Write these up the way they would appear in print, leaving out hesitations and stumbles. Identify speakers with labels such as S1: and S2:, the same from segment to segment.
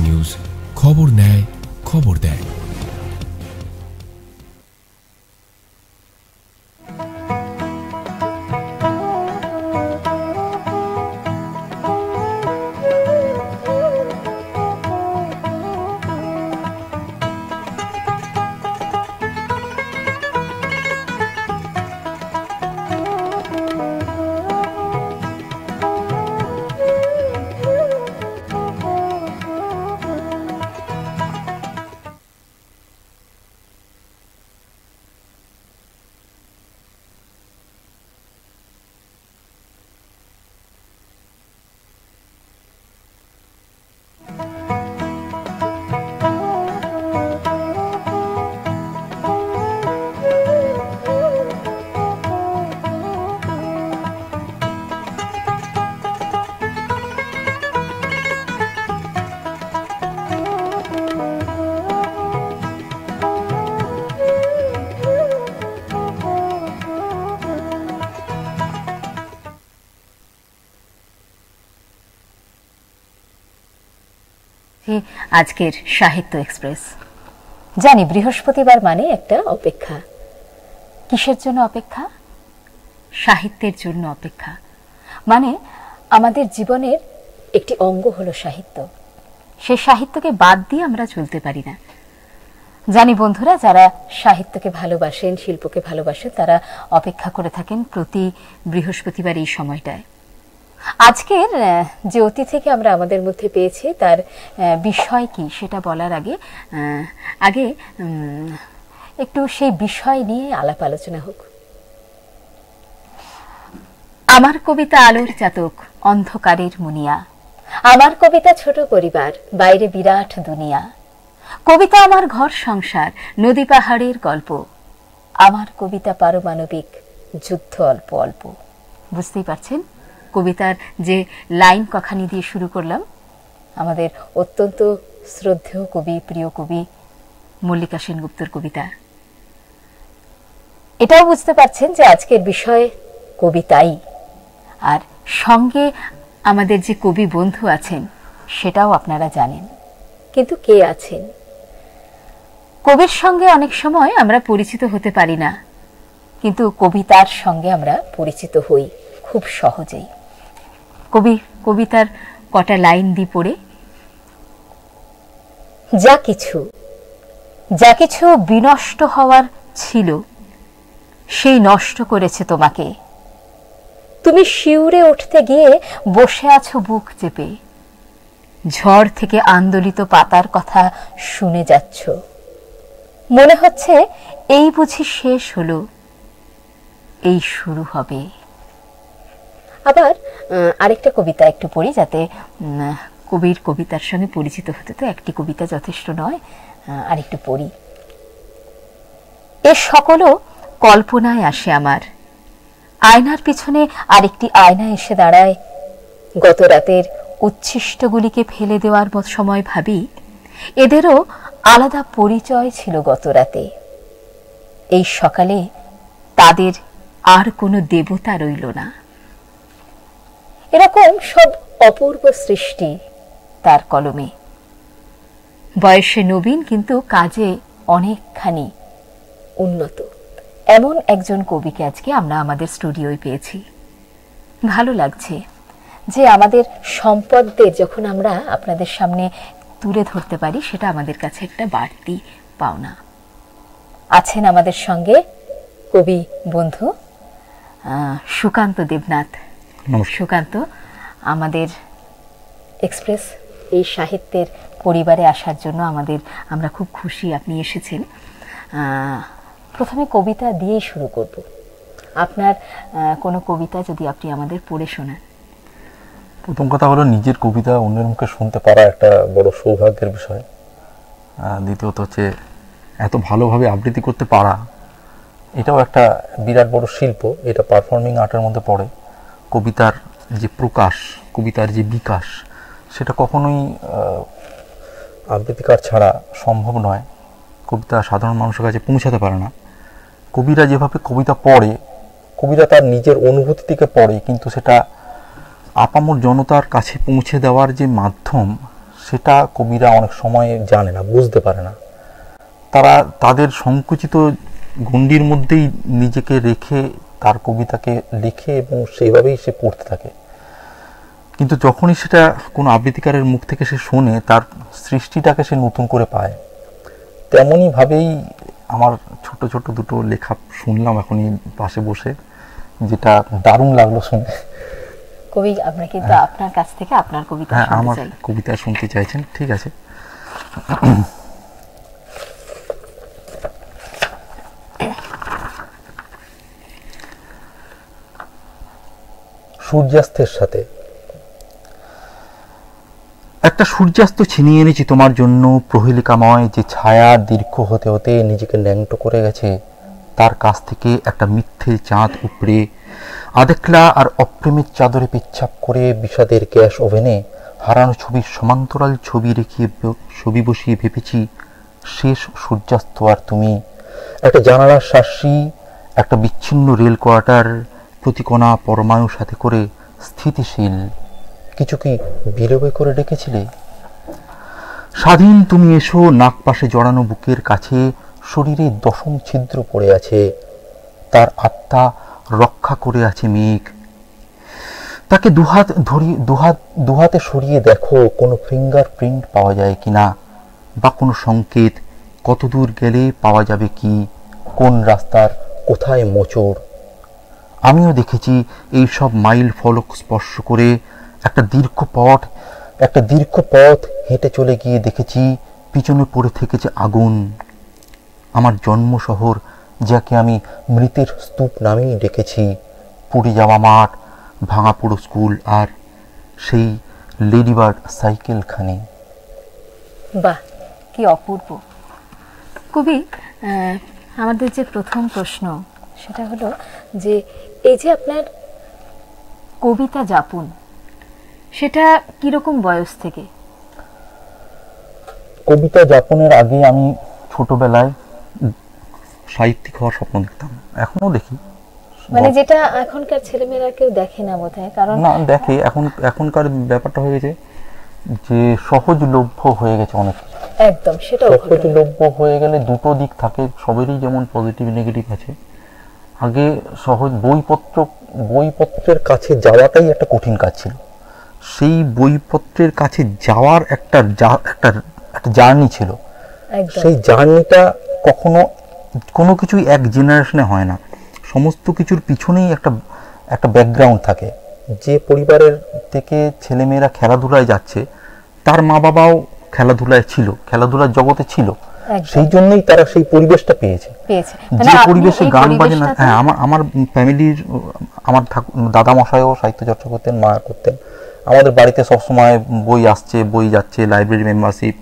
S1: News, খবর নেয়, খবর দেয়।
S2: আজকের সাহিত্য এক্সপ্রেস। জানি বৃহস্পতিবার মানে একটা অপেক্ষা। কিসের জন্য অপেক্ষা? সাহিত্যের জন্য অপেক্ষা। মানে আমাদের জীবনের একটি অঙ্গ হলো সাহিত্য। সেই সাহিত্যকে বাদ দিয়ে আমরা চলতে পারি না। জানি বন্ধুরা যারা সাহিত্যকে ভালোবাসেন, শিল্পকে ভালোবাসেন, তারা অপেক্ষা করে থাকেন প্রতি বৃহস্পতিবার এই সময়টায়। আজকের যে অতিথিকে আমরা আমাদের মধ্যে পেয়েছি তার বিষয় কি সেটা বলার আগে একটু সেই বিষয় নিয়ে আলাপ আলোচনা হোক। আমার কবিতা আলোর চাতক, অন্ধকারের মুনিয়া। আমার কবিতা ছোট পরিবার, বাইরে বিরাট দুনিয়া। কবিতা আমার ঘর সংসার, নদী পাহাড়ের গল্প। আমার কবিতা পারমাণবিক, যুদ্ধ অল্প অল্প। বুঝতেই পারছেন কবিতার যে লাইন কখানি দিয়ে শুরু করলাম, আমাদের অত্যন্ত শ্রদ্ধেয় কবি, প্রিয় কবি মল্লিকা সেনগুপ্তর কবিতা। এটাও বুঝতে পারছেন যে আজকের বিষয় কবিতাই, আর সঙ্গে আমাদের যে কবি বন্ধু আছেন সেটাও আপনারা জানেন। কিন্তু কে আছেন? কবির সঙ্গে অনেক সময় আমরা পরিচিত হতে পারি না, কিন্তু কবিতার সঙ্গে আমরা পরিচিত হই খুব সহজেই। কবিতার কটা লাইন দিয়ে পড়ে, যা কিছু বিনষ্ট হওয়ার ছিল সেই নষ্ট করেছে তোমাকে। তুমি শিউরে উঠতে গিয়ে বসে আছো বুক চেপে। ঝড় থেকে আন্দোলিত পাতার কথা শুনে যাচ্ছ। মনে হচ্ছে এই বুঝি শেষ হলো, এই শুরু হবে। আবার আরেকটা কবিতা একটু পড়ি, যাতে কবির কবিতার সঙ্গে পরিচিত হতে তো একটি কবিতা যথেষ্ট নয়, আরেকটু পড়ি। এ সকলও কল্পনায় আসে আমার। আয়নার পিছনে আরেকটি আয়না এসে দাঁড়ায়। গত রাতের উচ্ছিষ্টগুলিকে ফেলে দেওয়ার সময় ভাবি এদেরও আলাদা পরিচয় ছিল গত রাতে। এই সকালে তাদের আর কোনো দেবতা রইল না। এরকম সব অপূর্ব সৃষ্টি তার কলমে। বয়সে নবীন কিন্তু কাজে অনেকখানি উন্নত, এমন একজন কবিকে আজকে আমরা আমাদের স্টুডিওয় পেয়েছি। ভালো লাগছে যে আমাদের সম্পদদের যখন আমরা আপনাদের সামনে তুলে ধরতে পারি, সেটা আমাদের কাছে একটা বাড়তি পাওনা। আছেন আমাদের সঙ্গে কবি বন্ধু সুকান্ত দেবনাথ। সুকান্ত, আমাদের এক্সপ্রেস এই সাহিত্যের পরিবারে আসার জন্য আমরা খুব খুশি আপনি এসেছেন। প্রথমে কবিতা দিয়েই শুরু করব। আপনার কোনো কবিতা যদি আপনি আমাদের পড়ে শোনান।
S3: প্রথম কথা হলো, নিজের কবিতা অন্যের মুখে শুনতে পারা একটা বড় সৌভাগ্যের বিষয়। দ্বিতীয়ত হচ্ছে এত ভালোভাবে আবৃত্তি করতে পারা, এটাও একটা বিরাট বড় শিল্প। এটা পারফর্মিং আর্টের মধ্যে পড়ে। কবিতার যে প্রকাশ, কবিতার যে বিকাশ, সেটা কখনোই আবৃত্তিকার ছাড়া সম্ভব নয়। কবিতা সাধারণ মানুষের কাছে পৌঁছাতে পারে না। কবিরা যেভাবে কবিতা পড়ে, কবিরা তার নিজের অনুভূতি থেকে পড়ে, কিন্তু সেটা আপামর জনতার কাছে পৌঁছে দেওয়ার যে মাধ্যম, সেটা কবিরা অনেক সময় জানে না, বুঝতে পারে না। তারা তাদের সংকুচিত গণ্ডির মধ্যেই নিজেকে রেখে তার কবিতাকে লিখে এবং সেইভাবেই সে পড়তে থাকে। কিন্তু যখনই সেটা কোনো আবৃত্তিকারের মুখ থেকে সে শোনে, তার সৃষ্টিটাকে সে নতুন করে পায়। তেমনই ভাবেই আমার ছোট ছোট দুটো লেখা শুনলাম এখনই পাশে বসে, যেটা দারুণ লাগলো শুনে।
S2: কবি, আমরা কিন্তু আপনার কাছ থেকে আপনার কবিতা
S3: হ্যাঁ,
S2: শুনতে
S3: আমার
S2: চাই।
S3: কবিতা শুনতে চাইছেন, ঠিক আছে। সূর্যাস্তের সাথে। একটা সূর্যাস্ত ছিনিয়ে এনেছি তোমার জন্য, প্রহেলিকাময় যে ছায়ার দীর্ঘ হতে হতে নিজেকে ন্যাংটো করে গেছে, তার কাছ থেকে একটা মিথ্যে চাঁদ উপড়ে আদেকলা আর অপ্রেমের চাদরে পেচ্ছাপ করে বিষাদের গ্যাস ওভেনে হারানো ছবির সমান্তরাল ছবি বসিয়ে ভেবেছি শেষ সূর্যাস্ত আর তুমি। একটা জানালার শাসি, একটা বিচ্ছিন্ন রেল কোয়ার্টার, প্রতিকণা পরমায়ু সাথে করে স্থিতিশীল। কিছু কি বিলোপে করে ডেকেছিলে? স্বাধীন তুমি এসো, নাক পাশে জড়ানো বুকের কাছে শরীরে দশম ছিদ্র পড়ে আছে, তার আত্মা রক্ষা করে আছে মেঘ। তাকে দুহাতে সরিয়ে দেখো কোনো ফিঙ্গার প্রিন্ট পাওয়া যায় কিনা, বা কোনো সংকেত, কতদূর গেলে পাওয়া যাবে কি, কোন রাস্তার কোথায় মোচড়। আমিও দেখেছি এই সব মাইল ফলক স্পর্শ করে একটা দীর্ঘ পথ হেঁটে চলে গিয়ে দেখেছি পিছনে পড়ে থেকেছে আগুন। আমার জন্ম শহর, যাকে আমি মৃতের স্তূপ নামেই ডেকেছি, পুড়ে যাওয়া মাঠ, ভাঙা পুরো স্কুল, আর সেই লেডিবার্ড সাইকেলখানি।
S2: বাহ, কি অপূর্ব। কবি, আমাদের যে প্রথম প্রশ্ন সেটা হলো যে এই যে আপনার কবিতা যাপন, সেটা কিরকম বয়স থেকে?
S3: কবিতা যাপনের আগে আমি ছোটবেলায় সাহিত্যিক হওয়ার স্বপ্ন দেখতাম, এখনো দেখি।
S2: মানে যেটা এখনকার ছেলেমেয়েরা কেউ দেখে না বোধহয়, কারণ
S3: না দেখে, এখনকার ব্যাপারটা হয়ে গেছে যে সহজলভ্য হয়ে গেছে অনেক কিছু।
S2: একদম, সেটা
S3: সহজলভ্য হয়ে গেলে দুটো দিক থাকে, সবেরই যেমন পজিটিভ নেগেটিভ আছে। আগে সহজ বইপত্রের কাছে যাওয়াটাই একটা কঠিন কাজ ছিল। সেই বইপত্রের কাছে যাওয়ার একটা জার্নি ছিল। সেই জার্নিটা কখনো কোনো কিছুই এক জেনারেশনে হয় না, সমস্ত কিছুর পিছনেই একটা ব্যাকগ্রাউন্ড থাকে। যে পরিবারের থেকে ছেলেমেয়েরা খেলাধুলায় যাচ্ছে, তার মা বাবাও খেলাধুলায় ছিল, খেলাধুলার জগতে ছিল, সেই জন্যই তারা সেই পরিবেশটা পেয়েছে। যে পরিবেশে গান বাজনা, হ্যাঁ, আমার ফ্যামিলির, আমার দাদা মশাইও সাহিত্য চর্চা করতেন, মা করতেন। আমাদের বাড়িতে সবসময় বই আসছে, বই যাচ্ছে, লাইব্রেরি মেম্বারশিপ,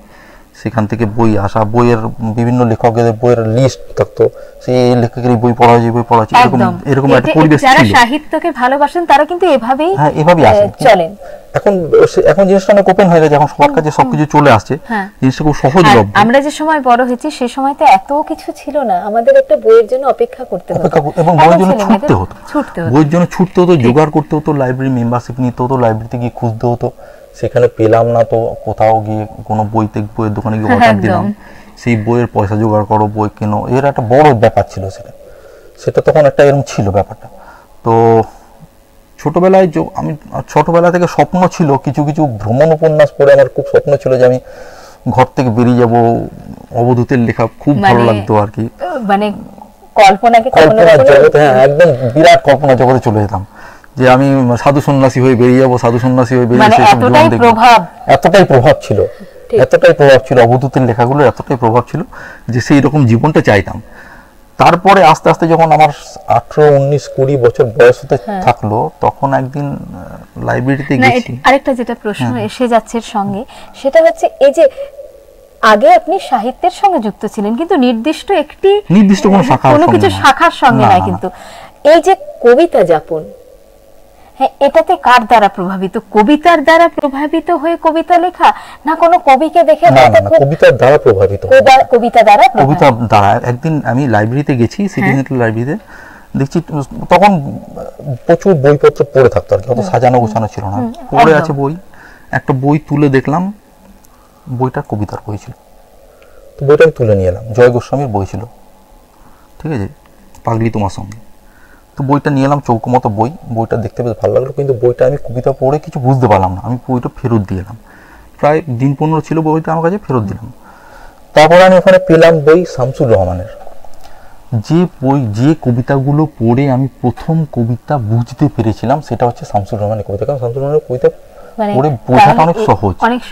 S3: সেখান থেকে বই আসা, বইয়ের বিভিন্ন লেখকদের বইয়ের লিস্ট থাকতো, সেই লেখকের বই পড়া হয়েছে, বই পড়া হচ্ছে, এরকম একটা পরিবেশ ছিল।
S2: যারা সাহিত্যকে ভালোবাসেন তারা কিন্তু এভাবেই চলেন।
S3: এখন জিনিসটা অনেক ওপেন হয়ে গেছে, এখন সবার কাছে সবকিছু চলে আসছে, জিনিসটা খুব সহজলভ্য।
S2: আমরা যে সময় বড় হয়েছি সে সময় তো এত কিছু ছিল না, আমাদের একটা বইয়ের জন্য অপেক্ষা করতে হতো,
S3: এবং বইয়ের জন্য বইয়ের জন্য ছুটতে হতো, জোগাড় করতে হতো, লাইব্রেরি মেম্বারশিপ নিতে হতো, লাইব্রেরিতে গিয়ে খুঁজতে হতো, সেখানে পেলাম না তো কোথাও গিয়ে কোনো বইয়ের দোকানে গিয়ে অর্ডার দিলাম, সেই বইয়ের পয়সা জোগাড় করো, বই কেনো, এর একটা বড় ব্যাপার ছিল। সেটা তখন একটা এরকম ছিল ব্যাপারটা। তো আমি ছোটবেলা থেকে স্বপ্ন ছিল, কিছু কিছু ভ্রমণ উপন্যাস পড়ে আমার খুব স্বপ্ন ছিল যে আমি ঘর থেকে বেরিয়ে যাব, অবধূতের লেখা খুব ভালো লাগতো আর কি, মানে কল্পনা জগতে, হ্যাঁ একদম বিরাট কল্পনা জগতে চলে যেতাম, যে আমি সাধু সন্ন্যাসী হয়ে বেরিয়ে যাবো, সাধু সন্ন্যাসী হয়ে বেরিয়ে এতটাই প্রভাব ছিল অবধূতের লেখাগুলোর, এতটাই প্রভাব ছিল যে সেই রকম জীবনটা চাইতাম। তারপরে আস্তে আস্তে যখন আমার 18, 19, 20 বছর বয়স হতে থাকলো, তখন একদিন লাইব্রেরিতে গেছি।
S2: আরেকটা যেটা প্রশ্ন এসে যাচ্ছে সঙ্গে, সেটা হচ্ছে এই যে আগে আপনি সাহিত্যের সঙ্গে যুক্ত ছিলেন, কিন্তু নির্দিষ্ট কোনো কিছু শাখার সঙ্গে নয়, কিন্তু এই যে কবিতা যাপন, হ্যাঁ, এটাতে কার দ্বারা প্রভাবিত? কবিতার দ্বারা প্রভাবিত হয়ে কবিতা লেখা, না কোনো কবিকে দেখে?
S3: কবিতার দ্বারা প্রভাবিত,
S2: কবিতা দ্বারা।
S3: একদিন আমি লাইব্রেরিতে গেছি, সিটি সেন্টার লাইব্রেরিতে, দেখছি তখন প্রচুর বইপত্র পড়ে থাকতো আর কি, অত সাজানো গোছানো ছিল না, পড়ে আছে বই। একটা বই তুলে দেখলাম, বইটা কবিতার বই ছিল। তো বইটা আমি তুলে নিয়ে এলাম, জয় গোস্বামীর বই ছিল, ঠিক আছে, পাগলি তোমার সঙ্গে। তো বইটা নিয়ে এলাম, চৌকো মতো বই, বইটা দেখতে বেশ ভালো লাগলো, কিন্তু বইটা আমি কবিতা পড়ে কিছু বুঝতে পারলাম না। আমি বইটা ফেরত দিয়ে এলাম, প্রায় দিন 15 ছিল বইটা আমার কাছে, ফেরত দিলাম। তারপর আমি ওখানে পেলাম বই শামসুর রহমানের, যে বই, যে কবিতাগুলো পড়ে আমি প্রথম কবিতা বুঝতে পেরেছিলাম সেটা হচ্ছে শামসুর রহমানের কবিতা। কারণ শামসুর রহমানের কবিতা পড়ে বোঝাটা অনেক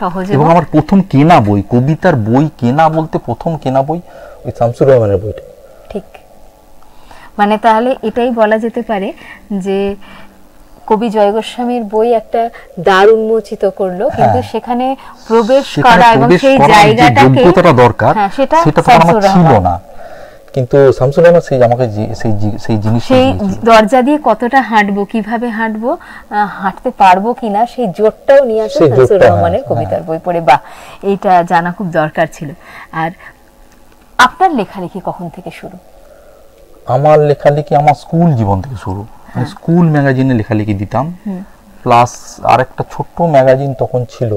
S3: সহজ, এবং আমার প্রথম কেনা বই, কবিতার বই কেনা বলতে প্রথম কেনা বই ওই শামসুর রহমানের বইটা।
S2: ঠিক, মানে তাহলে এটাই বলা যেতে পারে যে কবি জয় গোস্বামীর বই একটা দ্বার উন্মোচিত করলো, কিন্তু সেখানে প্রবেশ করা এবং সেই জায়গাটাকে
S3: যোগ্যতাটা দরকার, সেটা তখন আমার ছিল না। কিন্তু শামসুর রহমান সেই আমাকে সেই জিনিস, সেই
S2: দরজা দিয়ে কতটা হাঁটবো, কিভাবে হাঁটবো, হাঁটতে পারবো কিনা, সেই জোরটাও নিয়ে আসে শামসুর রহমানের কবিতার বই পড়ে। বাহ, এইটা জানা খুব দরকার ছিল। আর আপনার লেখালেখি কখন থেকে শুরু?
S3: আমার লেখালেখি আমার স্কুল জীবন থেকে শুরু। আমি স্কুল ম্যাগাজিনে লেখালেখি দিতাম, প্লাস আরেকটা ছোট্ট ম্যাগাজিন তখন ছিল,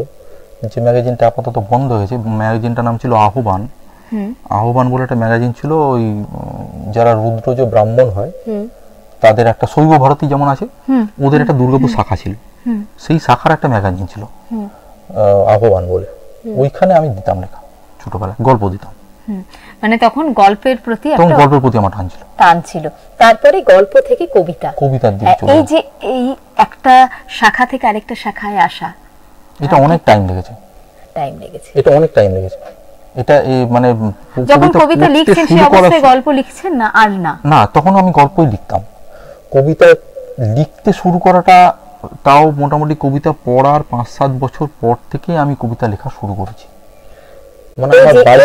S3: যে ম্যাগাজিনটা আপাতত বন্ধ হয়েছে। ম্যাগাজিনটার নাম ছিল আহ্বান। আহ্বান বলে একটা ম্যাগাজিন ছিল, ওই যারা রুদ্রজ ব্রাহ্মণ হয় তাদের একটা শৈব ভারতী যেমন আছে, ওদের একটা দুর্গাপুর শাখা ছিল, সেই শাখার একটা ম্যাগাজিন ছিল আহ্বান বলে। ওইখানে আমি দিতাম লেখা, ছোটবেলায় গল্প দিতাম।
S2: মানে তখন গল্পের প্রতি
S3: আমার
S2: টান ছিল। তারপরে গল্প থেকে কবিতার দিকে এই যে এই একটা শাখা থেকে আরেকটা শাখায় আসা,
S3: এটা অনেক টাইম লেগেছে। এটা অনেক টাইম লেগেছে। এটা মানে
S2: যখন কবিতা লিখছেন সেই অবস্থায় গল্প লিখছেন না? আর না,
S3: তখন আমি গল্পই লিখতাম। কবিতা লিখতে শুরু করাটা তাও মোটামুটি কবিতা পড়ার 5-7 বছর পর থেকে আমি কবিতা লেখা শুরু করেছি।
S2: মানে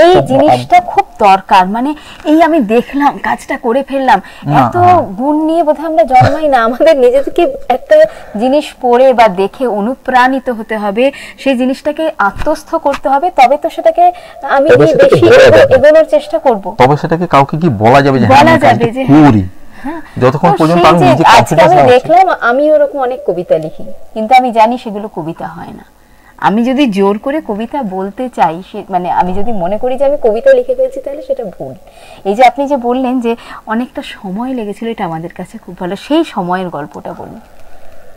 S2: এই জিনিসটা খুব দরকার, মানে এই আমি দেখলাম কাজটা করে ফেললাম, এত গুণ নিয়ে বোধহয় আমরা জন্মাই না। আমাদের নিজেদেরকে একটা জিনিস পড়ে বা দেখে অনুপ্রাণিত হতে হবে, সেই জিনিসটাকে আত্মস্থ করতে হবে, তবে তো সেটাকে আমি বেশি এগোনোর চেষ্টা করব।
S3: তবে সেটাকে কাউকে কি বলা যাবে যে করি, যতক্ষণ পর্যন্ত আমি নিজে কনফিডেন্স
S2: আমি দেখলাম আমি ওরকম অনেক কবিতা লিখি, কিন্তু আমি জানি সেগুলো কবিতা হয় না। আমি যদি জোর করে কবিতা বলতে চাই, মানে আমি যদি মনে করি যে আমি কবিতা লিখে ফেলছি, তাহলে সেটা ভুল। এই যে আপনি যে বললেন যে অনেকটা সময় লেগেছিল, এটা আমাদের কাছে খুব ভালো। সেই সময়ের গল্পটা বলুন,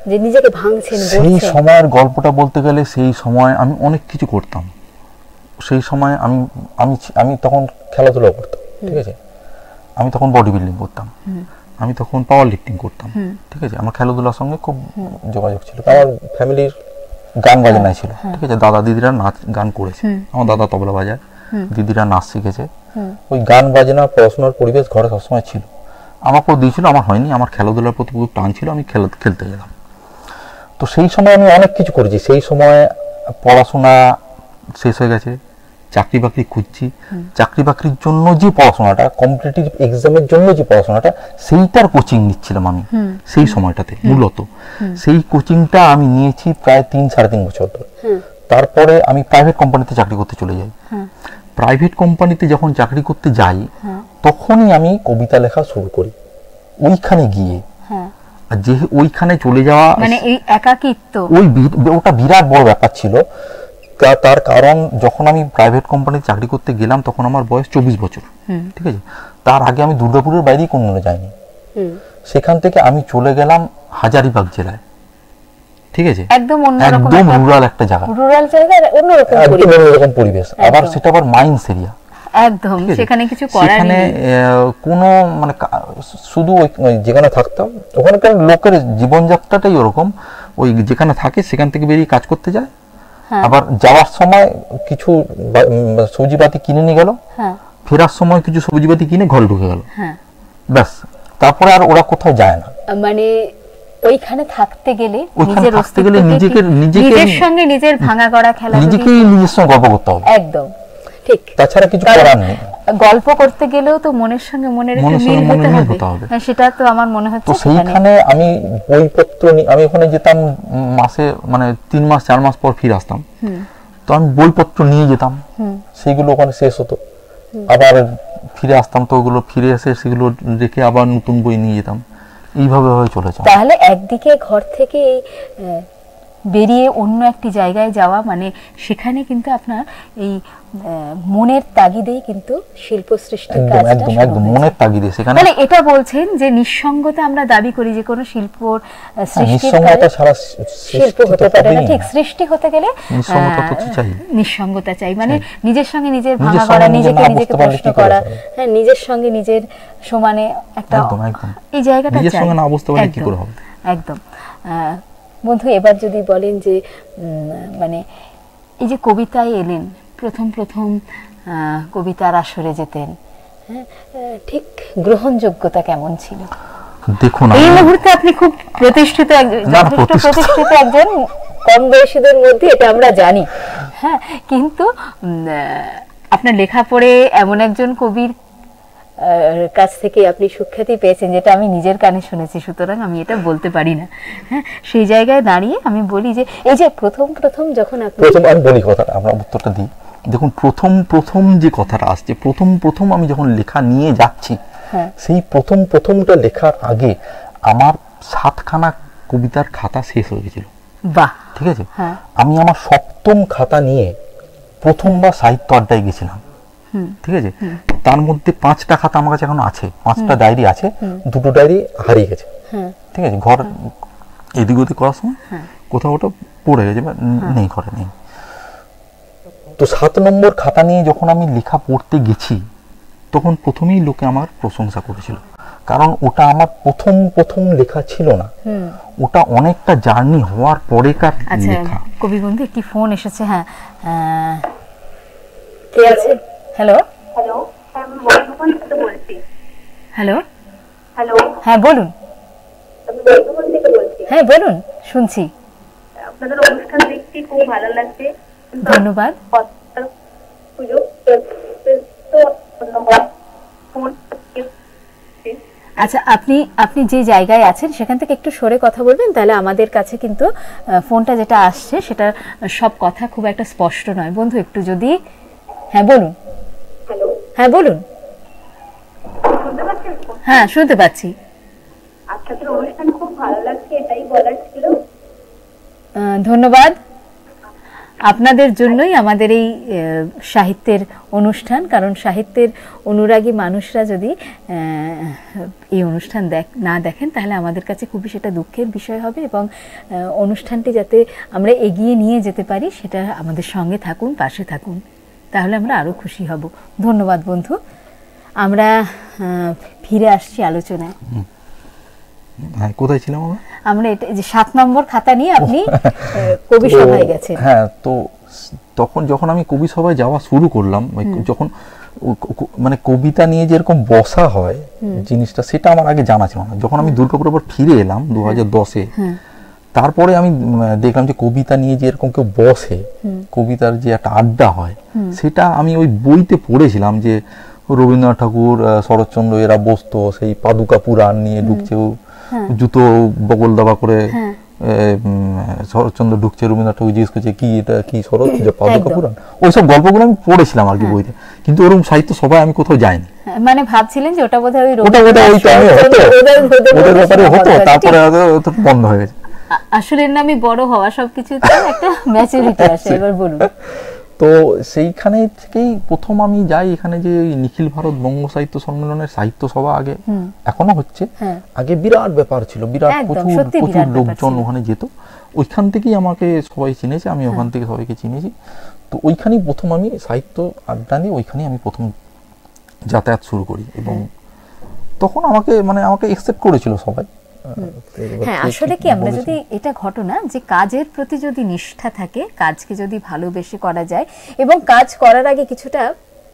S2: যে নিজেকে ভাঙছেন।
S3: সেই সময়ের গল্পটা বলতে গেলে, সেই সময় আমি অনেক কিছু করতাম। সেই সময় আমি আমি আমি তখন খেলাধুলা করতাম, ঠিক আছে, আমি তখন বডি বিল্ডিং করতাম, আমি তখন পাওয়ার লিফটিং করতাম, ঠিক আছে। আমার খেলাধুলার সঙ্গে খুব যোগাযোগ ছিল। আমার ফ্যামিলির গান বাজনা ছিল, ঠিক আছে, দাদা দিদিরা নাচ গান করেছে, আমার দাদা তবলা বাজায়, দিদিরা নাচ শিখেছে। ওই গান বাজনা পড়াশোনার পরিবেশ ঘরে সবসময় ছিল। আমাকেও দিয়েছিল, আমার হয়নি। আমার খেলাধুলার প্রতি খুব টান ছিল, আমি খেলতে গেলাম। তো সেই সময় আমি অনেক কিছু করেছি। সেই সময় পড়াশোনা শেষ হয়ে গেছে, চাকরি বাকরি খুঁজছি। চাকরি বাকরির জন্য যে পড়াশোনাটা, কম্পিটিটিভ এক্সামের জন্য যে পড়াশোনাটা, সেইটার কোচিং নিচ্ছিলাম আমি সেই সময়টাতে। মূলত সেই কোচিংটা আমি নিয়েছি প্রায় 3-3.5 বছর ধরে। তারপরে আমি প্রাইভেট কোম্পানিতে চাকরি করতে চলে যাই। প্রাইভেট কোম্পানিতে যখন চাকরি করতে যাই, তখনই আমি কবিতা লেখা শুরু করি ওইখানে গিয়ে। আর যে ওইখানে চলে যাওয়া,
S2: মানে এই একাকিত্ব,
S3: ওটা বিরাট বড় ব্যাপার ছিল। তার কারণ, যখন আমি প্রাইভেট কোম্পানিতে চাকরি করতে গেলাম তখন আমার বয়স 24 বছর, ঠিক আছে। তার আগে আমি দুর্গাপুরের বাইরেই কোনোদিনও যাইনি। সেখান থেকে আমি চলে গেলাম হাজারিবাগ জেলায়, ঠিক আছে, একদম রুরাল একটা জায়গা, অন্যরকম পরিবেশ। আবার সেটা আবার মাইন্স এরিয়া,
S2: একদম সেখানে কিছু করার নেই।
S3: কোনো মানে শুধু যেখানে থাকতাম ওখানকার লোকের জীবনযাত্রাটাই ওরকম। ওই যেখানে থাকে সেখান থেকে বেরিয়ে কাজ করতে যায়, আবার যাওয়ার সময় কিছু সবজিপাতি কিনে নিয়ে গেল, ফেরার সময় কিছু সবজিপাতি কিনে ঘরে ঢুকে গেল, ব্যাস। তারপরে আর ওরা কোথাও যায় না।
S2: মানে ওইখানে থাকতে গেলে নিজের সঙ্গে নিজের ভাঙা গড়া খেলা,
S3: নিজের সঙ্গে গল্প করতে হবে,
S2: একদম ঠিক।
S3: তাছাড়া কিছু করার নেই।
S2: গল্প করতে গেলেও তো মনের সঙ্গে মনের একটা মিল হতে হবে। হ্যাঁ, সেটা তো আমার মনে হচ্ছে।
S3: তো সেইখানে আমি বইপত্র আমি ওখানে যেতাম, মাসে মানে 3 মাস 4 মাস পর ফিরে আসতাম। তো আমি বইপত্র নিয়ে যেতাম, সেগুলো ওখানে শেষ হতো, আবার ফিরে আসতাম। তো ওগুলো ফিরে এসে সেগুলো রেখে আবার নতুন বই নিয়ে যেতাম, এইভাবে চলেছে।
S2: তাহলে একদিকে ঘর থেকে বেরিয়ে অন্য একটি জায়গায় যাওয়া, মানে সেখানে কিন্তু আপনার এই মনের তাগিদেই কিন্তু শিল্প সৃষ্টির কাজটা
S3: একদম একদম মনের তাগিদে সেখানে।
S2: তাহলে এটা বলছেন যে নিঃসঙ্গতা আমরা দাবি করি যে কোনো শিল্পর সৃষ্টির
S3: নিঃসঙ্গতা ছাড়া
S2: শিল্প হতে পারে না, ঠিক? সৃষ্টি হতে গেলে
S3: নিঃসঙ্গতা
S2: চাই, মানে নিজের সঙ্গে নিজের ভাঙা করা, নিজেকে প্রশ্ন করা, হ্যাঁ, নিজের সঙ্গে নিজের সমানে একটা এই জায়গাটা
S3: নিজের সঙ্গে না বুঝতে পারলে কি করে হবে।
S2: একদম। বন্ধু, এবার যদি বলেন যে মানে এই যে কবিতায় এলেন, প্রথম কবিতার আসরে যেতেন, হ্যাঁ, ঠিক গ্রহণযোগ্যতা কেমন ছিল?
S3: দেখুন,
S2: এই মুহূর্তে আপনি খুব প্রতিষ্ঠিত একজন কম বয়সীদের মধ্যে, এটা আমরা জানি, হ্যাঁ, কিন্তু আপনার লেখা পড়ে এমন একজন কবির কাছ থেকে আপনি সুখ্যাতি পেয়েছেন যেটা আমি নিজের কানে শুনেছি, সুতরাং আমি এটা বলতে পারি না। হ্যাঁ, সেই জায়গায় দাঁড়িয়ে আমি বলি যে এই যে প্রথম যখন আপনি
S3: আমি বলি কথা, আমরা উত্তরটা দিই। দেখুন, প্রথম যে কথাটা আসছে, প্রথম আমি যখন লেখা নিয়ে যাচ্ছি, সেই প্রথমটা লেখার আগে আমার 7খানা কবিতার খাতা শেষ হয়ে গেছিল।
S2: বাহ,
S3: ঠিক আছে। আমি আমার 7ম খাতা নিয়ে প্রথমবার সাহিত্য আড্ডায় গেছিলাম। ঠিক আছে। তার মধ্যে 5টা খাতা আমার কাছে এখনো আছে, 5টা ডায়েরি আছে, 2টো ডায়েরি হারিয়ে গেছে। ঠিক আছে, ঘর এদিক ওদিক করার সময় কোথাও ওটা পড়ে গেছে, নেই, ঘরে নেই। তো 7 নম্বর খাতা নিয়ে যখন আমি লেখা পড়তে গেছি, তখন প্রথমেই লোকে আমার প্রশংসা করেছিল, কারণ ওটা আমার প্রথম লেখা ছিল না, ওটা অনেকটা জার্নি হওয়ার পরেকার লেখা।
S2: কবি বন্ধু, একটি ফোন এসেছে। হ্যাঁ, কে আছে? হ্যালো হ্যালো, হ্যাঁ বলুন। হ্যাঁ বলুন, শুনছি।
S4: আপনাদের অনুষ্ঠান দেখতে খুব ভালো লাগছে,
S2: ধন্যবাদ। আচ্ছা, আপনি যে জায়গায় আছেন সেখান থেকে একটু সরে কথা বলবেন, তাহলে আমাদের কাছে কিন্তু ফোনটা যেটা আসছে সেটা সব কথা খুব একটা স্পষ্ট নয়। বন্ধু, একটু যদি, হ্যাঁ বলুন।
S4: হ্যালো,
S2: হ্যাঁ বলুন।
S4: শুনতে পাচ্ছেন?
S2: হ্যাঁ, শুনতে পাচ্ছি।
S4: আপনাদের অনুষ্ঠান খুব ভালো লাগছে, এটাই বলার ছিল।
S2: ধন্যবাদ। আপনাদের জন্যই আমাদের এই সাহিত্যের অনুষ্ঠান, কারণ সাহিত্যের অনুরাগী মানুষরা যদি এই অনুষ্ঠান না দেখেন তাহলে আমাদের কাছে খুবই সেটা দুঃখের বিষয় হবে, এবং অনুষ্ঠানটি যাতে আমরা এগিয়ে নিয়ে যেতে পারি সেটা আমাদের সঙ্গে থাকুন, পাশে থাকুন, তাহলে আমরা আরও খুশি হব। ধন্যবাদ বন্ধু। আমরা ফিরে আসছি আলোচনায়।
S3: কোথায় ছিলাম
S2: আমরা? এটা যে 7 নম্বর খাতা নিয়ে আপনি কবি সভায় গেছেন।
S3: হ্যাঁ, তো তখন যখন আমি কবি সভায় যাওয়া শুরু করলাম, যখন মানে কবিতা নিয়ে যেরকম বসা হয় জিনিসটা, সেটা আমার আগে জানা ছিল না। যখন আমি দুর্গাপুরের পর ফিরে এলাম 2010-এ, তারপরে আমি দেখলাম যে কবিতা নিয়ে যে এরকম কেউ বসে, কবিতার যে একটা আড্ডা হয়, সেটা আমি ওই বইতে পড়েছিলাম যে রবীন্দ্রনাথ ঠাকুর, শরৎচন্দ্র এরা বসতো, সেই পাদুকা পুরাণ নিয়ে ঢুকছে, জুতো বগল দাবা করে শরৎচন্দ্র ঢুকছে, রবীন্দ্রনাথ ঠাকুর জিজ্ঞেস করছে কি এটা, কি শরৎ, পাদুকা পুরাণ, ওইসব গল্পগুলো আমি পড়েছিলাম আর কি বইতে, কিন্তু ওরকম সাহিত্য সবাই আমি কোথাও যাইনি।
S2: মানে ভাবছিলেন যে ওটা বোধহয়
S3: ওদের ব্যাপারে হতো, তারপরে বন্ধ হয়ে গেছে।
S2: আসলে নামই বড় হওয়া, সবকিছুতে একটা ম্যাচুরিটি আসে। এবার বলুন।
S3: তো সেইখানে থেকেই প্রথম আমি যাই, এখানে যে নিখিল ভারত বঙ্গ সাহিত্য সম্মেলনের সাহিত্য সভা আগে এখনো হচ্ছে, আগে বিরাট ব্যাপার ছিল, বিরাট প্রচুর লোকজন ওখানে যেত, ওইখান থেকেই আমাকে সবাই চিনেছে, আমি ওখান থেকে সবাইকে চিনেছি। তো ওইখানেই প্রথম আমি সাহিত্য আড্ডা নিয়ে ওইখানেই আমি প্রথম যাতায়াত শুরু করি, এবং তখন আমাকে একসেপ্ট করেছিল সবাই।
S2: হ্যাঁ, আসলে কি আমরা যদি এটা ঘটনা যে কাজের প্রতি যদি নিষ্ঠা থাকে, কাজকে যদি ভালোবেসে করা যায়, এবং কাজ করার আগে কিছুটা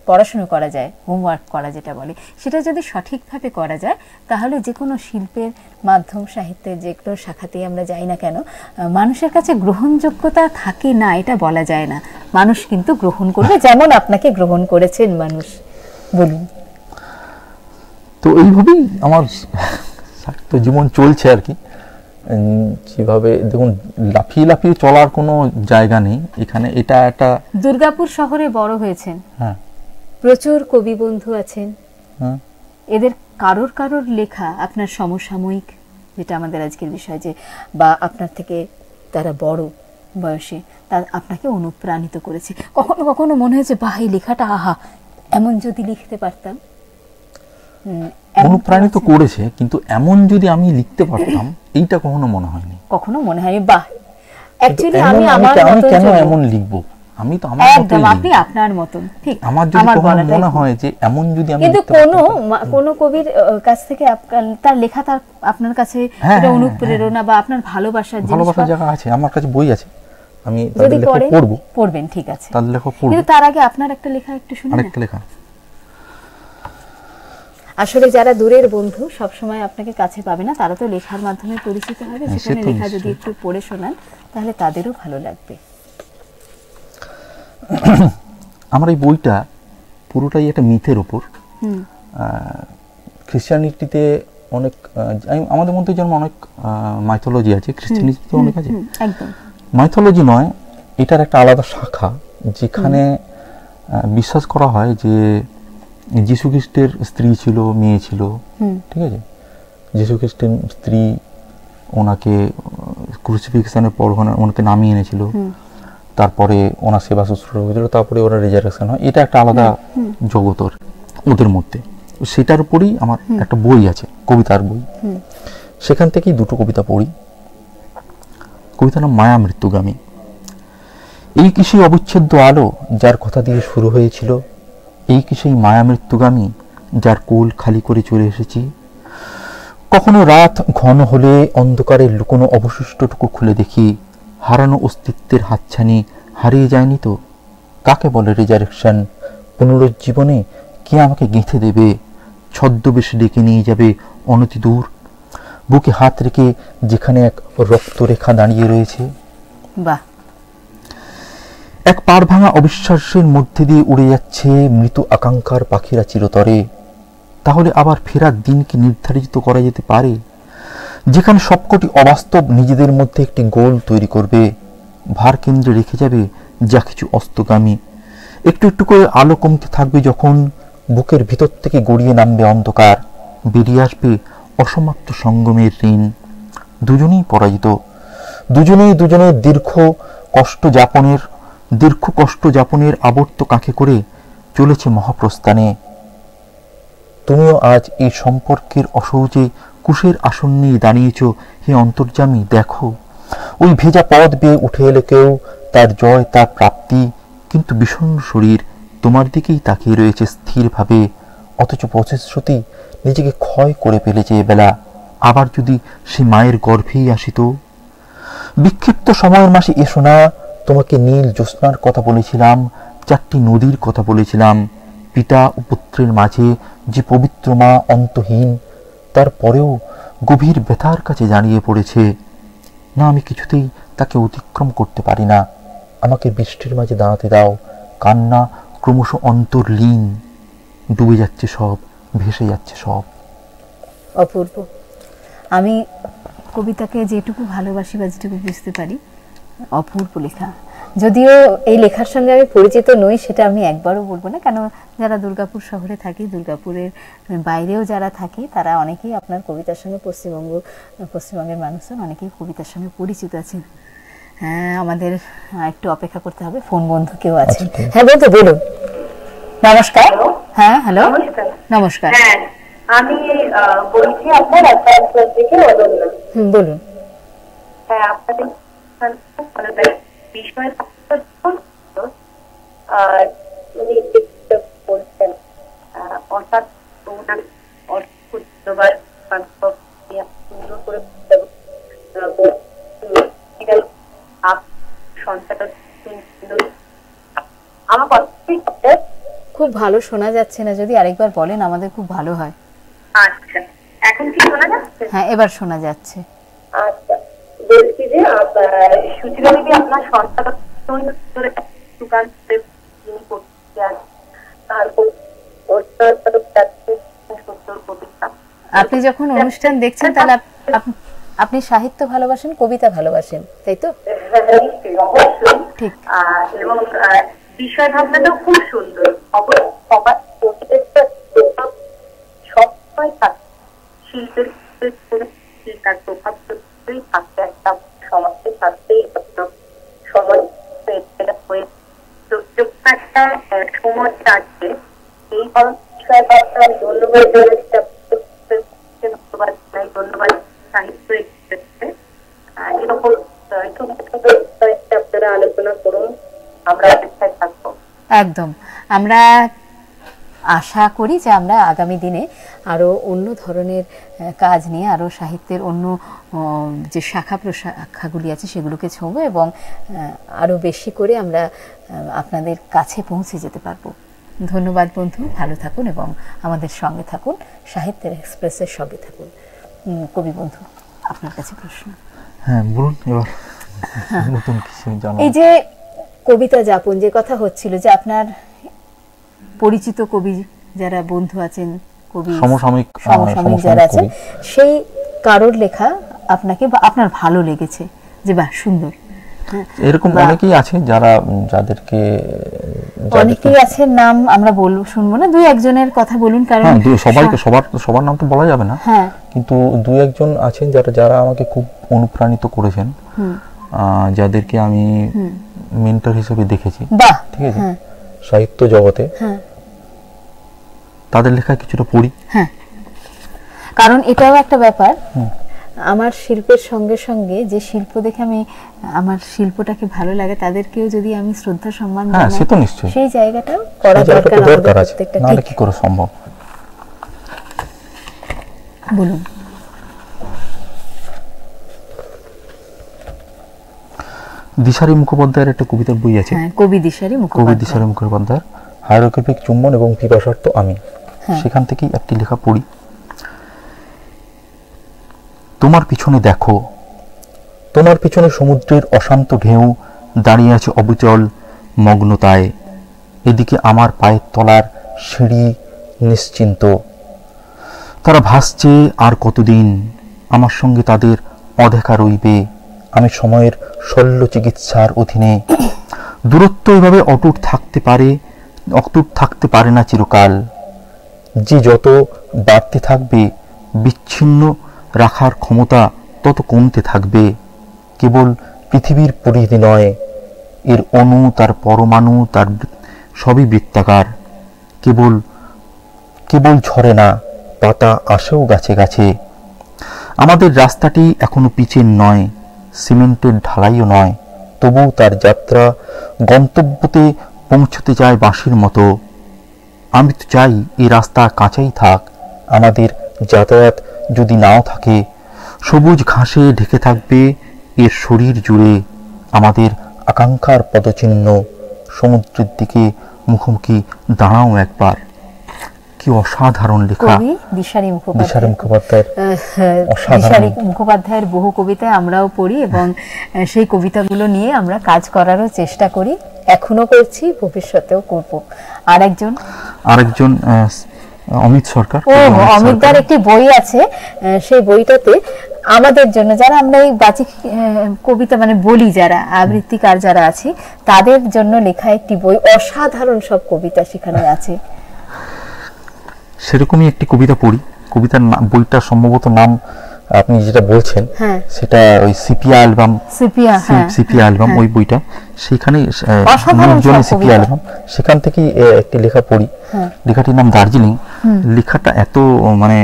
S2: পড়াশোনা করা যায়, হোমওয়ার্ক করা যেটা বলে, সেটা যদি সঠিকভাবে করা যায়, তাহলে যে কোনো শিল্পের মাধ্যম, সাহিত্যের যে কোনো শাখাতেই আমরা যাই না কেন, মানুষের কাছে গ্রহণযোগ্যতা থাকে না এটা বলা যায় না। মানুষ কিন্তু গ্রহণ করবে, যেমন আপনাকে গ্রহণ করেছেন মানুষ। বলুন।
S3: তো এইভাবেই আমার তো জীবন চলছে আর কি, যেভাবে দেখুন লাফিয়ে চলার কোনো জায়গা নেই এখানে। এটা একটা
S2: দুর্গাপুর শহরে বড় হয়েছেন,
S3: হ্যাঁ,
S2: প্রচুর কবি বন্ধু আছেন, এদের কারোর লেখা আপনার সমসাময়িক, যেটা আমাদের আজকের বিষয়, যে বা আপনার থেকে তারা বড় বয়সে আপনাকে অনুপ্রাণিত করেছে। কখনো কখনো মনে হয়েছে বাহ, এই লেখাটা আহা, এমন যদি লিখতে পারতাম।
S3: অনুপ্রাণিত করেছে, কিন্তু এমন যদি আমি লিখতে পারতাম এইটা কখনো মনে হয়নি।
S2: কখনো মনে হয়নি বাহ, অ্যাকচুয়ালি
S3: আমি কেন এমন লিখবো, আমি তো আমার
S2: একদম আপনি আপনার মতন, ঠিক।
S3: আমার যদি কখনো মনে হয় যে এমন যদি আমি,
S2: কিন্তু কোন কবির কাছ থেকে তার লেখা তার আপনার কাছে এটা অনুপ্রেরণা বা আপনার ভালোবাসার
S3: জায়গা আছে, আমার কাছে বই আছে, আমি তাদের লেখা
S2: পড়বেন, ঠিক আছে,
S3: তাদের লেখা পড়ব।
S2: কিন্তু তার আগে আপনার একটা লেখা একটু শুনুন।
S3: আরেকটা লেখা,
S2: আসলে যারা দূরের বন্ধু সব সময় আপনাকে কাছে পাবে না, তারা তো লেখার মাধ্যমে পরিচিত হবে, সেখানে লেখা যদি একটু পড়ে শোনান তাহলে তাদেরও ভালো লাগবে।
S3: আমার এই বইটা পুরোটাই একটা মিথের ওপর। খ্রিস্টানিটিতে অনেক, আমাদের মধ্যে যেমন অনেক মাইথোলজি আছে, খ্রিস্টানিটিতে অনেক আছে। মাইথোলজি নয়, এটার একটা আলাদা শাখা, যেখানে বিশ্বাস করা হয় যে যীশু খ্রিস্টের স্ত্রী ছিল, মেয়ে ছিল, ঠিক আছে, যীশু খ্রিস্টের স্ত্রী ওনাকে ক্রুসিফিক্সনের পর ওনাকে নামিয়ে এনেছিল, তারপরে ওনার সেবা শুশ্রূষা হয়েছিল, তারপরে ওরা রেজারেকশন হয়। এটা একটা আলাদা জগৎ ওদের মধ্যে। সেটার উপরেই আমার একটা বই আছে, কবিতার বই। সেখান থেকেই দুটো কবিতা পড়ি। কবিতার নাম মায়া মৃত্যুগামী। এই কি সেই অবিচ্ছেদ্য আলো যার কথা দিয়ে শুরু হয়েছিল, এই কি সেই মায়া মৃত্যুগামী যার কোল খালি করে চলে এসেছি। কখনো রাত ঘন হলে অন্ধকারের লুকোনো অবশিষ্টটুকু খুলে দেখি, হারানো অস্তিত্বের হাতছানি হারিয়ে যায়নি তো। কাকে বলে রেজারেকশন? পুনরুজ্জীবনে কে আমাকে গেঁথে দেবে, ছদ্মবেশে ডেকে নিয়ে যাবে অনতি দূর, বুকে হাত রেখে যেখানে এক রক্তরেখা দাঁড়িয়ে রয়েছে।
S2: বাহ,
S3: এক পাড় ভাঙা অবিশ্বাসের মধ্যে দিয়ে উড়ে যাচ্ছে মৃত আকাঙ্ক্ষার পাখিরা চিরতরে। তাহলে আবার ফেরার দিন কি নির্ধারিত করা যেতে পারে, যেখানে সবকটি অবাস্তব নিজেদের মধ্যে একটি গোল তৈরি করবে, ভার কেন্দ্রে রেখে যাবে যা কিছু অস্তগামী। একটু একটু করে আলো কমতে থাকবে, যখন বুকের ভিতর থেকে গড়িয়ে নামবে অন্ধকার, বেরিয়ে আসবে অসমাপ্ত সঙ্গমের ঋণ। দুজনেই পরাজিত, দুজনেই দুজনের দীর্ঘ কষ্ট যাপনের আবর্ত কাঁখে করে চলেছে মহাপ্রস্থানে। তুমিও আজ এই সম্পর্কের অসহজে কুশের আসন্নে দাঁড়িয়েছ। হে অন্তর্যামী, দেখো ওই ভেজা পথ বেয়ে উঠে এলো কেউ, তার জয়, তার প্রাপ্তি, কিন্তু বিষণ্ণ শরীর তোমার দিকেই তাকিয়ে রয়েছে স্থিরভাবে। অথচ প্রতিশ্রুতি নিজেকে ক্ষয় করে ফেলেছে এবেলা। আবার যদি সে মায়ের গর্ভেই আসিত। বিক্ষিপ্ত সময়ের মাসে এসো না, তোমাকে নীল জ্যোৎস্নার কথা বলেছিলাম, চারটি নদীর কথা বলেছিলাম, পিতা ও পুত্রের মাঝে যে পবিত্র মা অন্তহীন, তারপরেও গভীর ব্যথার কাছে দাঁড়িয়ে পড়েছে। না, আমি কিছুতেই তাকে অতিক্রম করতে পারি না। আমাকে বৃষ্টির মাঝে দাঁড়াতে দাও। কান্না ক্রমশ অন্তর্লীন, ডুবে যাচ্ছে সব, ভেসে যাচ্ছে সব।
S2: অপূর্ব। আমি কবিতাকে যেটুকু ভালোবাসি বা যেটুকু বুঝতে পারি, অপূর্ব লেখা। যদিও এই লেখার সঙ্গে আমি পরিচিত নই, সেটা আমি একবারও বলবো না, কেন যারা দুর্গাপুর শহরে থাকি, দুর্গাপুরের বাইরেও যারা থাকি, তারা অনেকেই আপনার কবিতার সঙ্গে পশ্চিমবঙ্গের মানুষজন অনেকেই কবিতার সঙ্গে পরিচিত আছেন। হ্যাঁ, আমাদের একটু অপেক্ষা করতে হবে, ফোন বন্ধু কেউ আছে। হ্যাঁ বন্ধু, বলুন। নমস্কার। হ্যাঁ, হ্যালো, নমস্কার।
S4: আমি বলছি আপনার থেকে অনন্যা।
S2: বলুন।
S4: হ্যাঁ, আপনাদের ভালো বিষয় আর উনি বলছেন অর্থাৎ
S2: খুব ভালো শোনা যাচ্ছে না, যদি আরেকবার বলেন আমাদের খুব ভালো হয়।
S4: আচ্ছা, এখন কি শোনা যাচ্ছে?
S2: হ্যাঁ, এবার শোনা যাচ্ছে।
S4: আচ্ছা, বলছি যে সুচিরা দেবী আপনার সন্তান
S2: আপনি যখন অনুষ্ঠান দেখছেন তাহলে আপনি সাহিত্য ভালোবাসেন, কবিতা ভালোবাসেন, তাই তো? ঠিক।
S4: এবং বিষয় ভাবনাটাও খুব সুন্দর। সবসময় শিল্পের তার প্রভাব থাকতে একটা সমাজের সাথেই মধ্যে আছে এই বিষয়ে আপনার ধন্যবাদ ধন্যবাদ ধন্যবাদ সাহিত্য এরকম আপনারা আলোচনা করুন, আমরা অপেক্ষায় থাকবো।
S2: একদম, আমরা আশা করি যে আমরা আগামী দিনে আরো অন্য ধরনের কাজ নিয়ে আরো সাহিত্যের অন্য যে শাখা প্রশাখাগুলি আছে সেগুলোকে ছোঁব এবং আরো বেশি করে আমরা আপনাদের কাছে পৌঁছে যেতে পারবো। ধন্যবাদ বন্ধু, ভালো থাকুন এবং আমাদের সঙ্গে থাকুন, সাহিত্যের এক্সপ্রেসের সঙ্গে থাকুন। কবি বন্ধু, আপনার কাছে প্রশ্ন।
S3: হ্যাঁ বলুন এবার নতুন কিছু জানা।
S2: এই যে কবিতা যাপন যে কথা হচ্ছিল, যে আপনার পরিচিত কবি যারা বন্ধু আছেন, কবি সমসাময়িক যারা আছেন, সেই কারোর লেখা আপনাকে বা আপনার ভালো লেগেছে যে বাহ সুন্দর,
S3: এরকম অনেকেই আছে যাদেরকে
S2: অনেকেই আছে, নাম আমরা বলবো শুনবো না, দুই একজনের কথা বলুন, কারণ
S3: সবাইকে সবার নাম তো বলা যাবে না, কিন্তু দুই একজন আছেন যারা আমাকে খুব অনুপ্রাণিত করেছেন, যাদেরকে আমি মেন্টর হিসেবে দেখেছি, ঠিক আছে, সাহিত্য জগতে তাদের লেখা কিছুটা পড়ি।
S2: কারণ এটাও একটা ব্যাপার, আমার শিল্পের সঙ্গে সঙ্গে যে শিল্প দেখে আমি আমার শিল্পটাকে ভালো লাগে তাদেরকেও যদি আমি শ্রদ্ধা সম্মান জানাই,
S3: সে তো নিশ্চয়ই
S2: সেই জায়গাটাও করা দরকার আছে,
S3: নাহলে কি করে সম্ভব।
S2: বলুন।
S3: দিশারি মুখোপাধ্যায়ের একটা কবিতার বই আছে,
S2: কবি দিশারি
S3: মুখোপাধ্যায়ের হাইরোগ্রাফিক চুম্বন এবং পিপাসার্থ আমি, সেখান থেকেই একটি লেখা পড়ি। তোমার পিছনে দেখো, তোমার পিছনে সমুদ্রের অশান্ত ঢেউ দাঁড়িয়ে আছে অবিচল মগ্নতায়, এদিকে আমার পায়ের তলার সিঁড়ি নিশ্চিন্ত, তারা ভাসছে আর কতদিন, আমার সঙ্গে তাদের অদেখা রইবে, আমি সময়ের শল্য চিকিৎসার অধীনে, দূরত্ব এভাবে অটুট থাকতে পারে না চিরকাল, যে যত বাড়তে থাকবে বিচ্ছিন্ন রাখার ক্ষমতা তত কমতে থাকবে, কেবল পৃথিবীর পরিধি নয়, এর অণু, তার পরমাণু, তার সবই বৃত্তাকার, কেবল ঝরে না, পাতা আসেও গাছে গাছে, আমাদের রাস্তাটি এখনো পিচের নয়, সিমেন্টের ঢালাইও নয়, তবু তার যাত্রা গন্তব্যতে পৌঁছতে যায় বাঁশির মতো, আমি তো চাই এই রাস্তা কাঁচাই থাক, আমাদের যাতায়াত যদি নাও থাকে, সবুজ ঘাসে ঢেকে থাকবে এর শরীর জুড়ে আমাদের আকাঙ্ক্ষার পদচিহ্ন, সমুদ্রের দিকে মুখোমুখি দাঁড়াও একবার। কি অসাধারণ লেখা,
S2: দিশারি
S3: মুখোপাধ্যায়ের
S2: বহু কবিতা আমরাও পড়ি এবং সেই কবিতাগুলো নিয়ে আমরা কাজ করারও চেষ্টা করি, এখনো করছি, ভবিষ্যতেও করব। আরেকজন
S3: অমিত সরকার,
S2: অমিতদার একটি বই আছে, সেই বইটাতে আমাদের জন্য যারা আমরা এই বাচিক কবিতা মানে বলি, যারা আবৃত্তিকার যারা আছি, তাদের জন্য লেখা একটি বই, অসাধারণ সব কবিতা সেখানে আছে।
S3: সেরকমই একটি কবিতা পড়ি, কবিতার বইটা সম্ভবত নাম আপনি যেটা বলছেন সেটা ওই সিপিয়া অ্যালবাম, ওই বইটা, সেখানে সিপিয়া অ্যালবাম, সেখান থেকে একটি লেখা পড়ি, লেখাটির নাম দার্জিলিং। লেখাটা এত মানে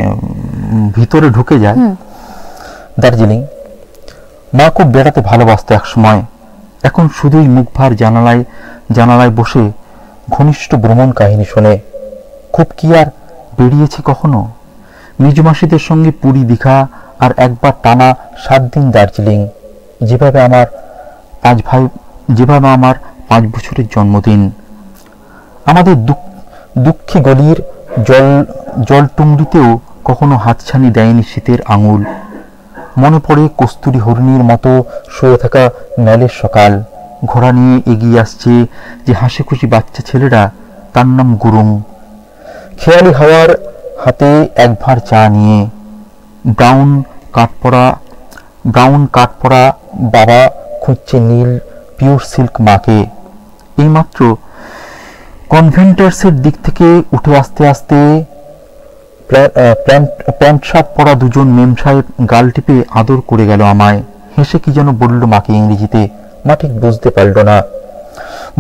S3: ভিতরে ঢুকে যায়। দার্জিলিং, মা খুব বেড়াতে ভালোবাসতো এক সময়, এখন শুধুই মুখভার জানালায় বসে ঘনিষ্ঠ ভ্রমণ কাহিনী শোনে। খুব কি আর বেরিয়েছে কখনো? মেজমাসিদের সঙ্গে পুরী, দীঘা, আর একবার টানা 7 দিন দার্জিলিং। যেভাবে আমার 5 বছরের জন্মদিন। আমাদের দুঃখী গলির জলটুংরিতেও কখনো হাতছানি দেয়নি শীতের আঙুল। মনে পড়ে কস্তুরী হরিণীর মতো শুয়ে থাকা ম্যালের সকাল। ঘোড়া নিয়ে এগিয়ে আসছে যে হাসি খুশি বাচ্চা ছেলেরা, তার নাম গুরুং। খেয়ালি হাওয়ার হাতে এক ভাঁড় চা নিয়ে। ব্রাউন কাঠপড়া বাবা খুঁজছে নীল পিওর সিল্ক মাকে। এইমাত্র কনভেন্টার্সের দিক থেকে উঠে আসতে প্যান্ট শার্ট পরা দুজন মেম সাহেব গাল টিপে আদর করে গেল আমায়। হেসে কি যেন বলল মাকে ইংরেজিতে, মা ঠিক বুঝতে পারল না।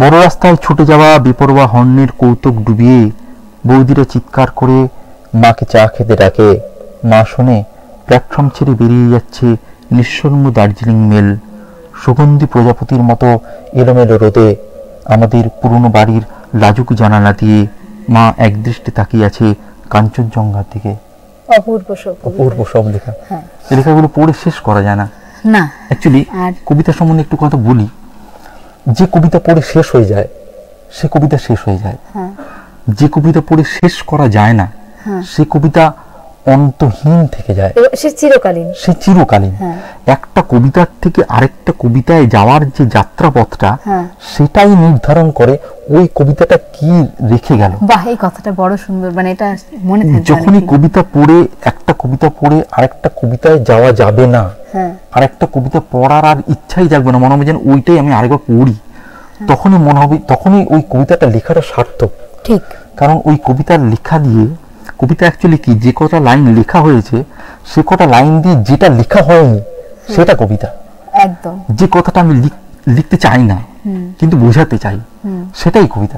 S3: বড় রাস্তায় ছুটে যাওয়া বেপরোয়া হর্নের কৌতুক ডুবিয়ে বৌদিরা চিৎকার করে মাকে চা খেতে ডাকে। মা শুনে প্ল্যাটফর্ম ছেড়ে বেরিয়ে যাচ্ছে নিঃসর্ম দার্জিলিং মেল। সুগন্ধি প্রজাপতির মতো এলোমেলো রোদে আমাদের পুরনো বাড়ির লাজুক জানালা দিয়ে মা একদৃষ্টে তাকিয়ে আছে কাঞ্চনজঙ্ঘার দিকে। অপূর্ব সব লেখা। এই লেখাগুলো পড়ে শেষ করা যায় না।
S2: না
S3: অ্যাকচুয়ালি কবিতা সম্বন্ধে একটু কথা বলি। যে কবিতা পড়ে শেষ হয়ে যায় সে কবিতা শেষ হয়ে যায়। যে কবিতা পড়ে শেষ করা যায় না সে কবিতা অন্তহীন থেকে যায়,
S2: সে চিরকালীন।
S3: একটা কবিতার থেকে আরেকটা কবিতায় যাওয়ার যে যাত্রাপথটা সেটাই নির্ধারণ করে ওই কবিতাটা কি রেখে গেল।
S2: বাহ, এই কথাটা বড় সুন্দর, মানে এটা মনে থাকবে।
S3: যখনই কবিতা পড়ে একটা কবিতা পড়ে আরেকটা কবিতায় যাওয়া যাবে না, আরেকটা কবিতা পড়ার আর ইচ্ছাই জাগবে না, মনে হবে যেন ওইটাই আমি আরেকবার পড়ি, তখনই মনে হবে, তখনই ওই কবিতাটা লেখাটা সার্থক।
S2: ঠিক,
S3: কারণ ওই কবিতার লেখা দিয়ে, কবিতা অ্যাকচুয়ালি কি, যে কটা লাইন লেখা হয়েছে সে কটা লাইন দিয়ে যেটা লেখা হয়নি সেটা কবিতা।
S2: একদম,
S3: যে কথাটা আমি লিখতে চাই না কিন্তু বোঝাতে চাই সেটাই কবিতা।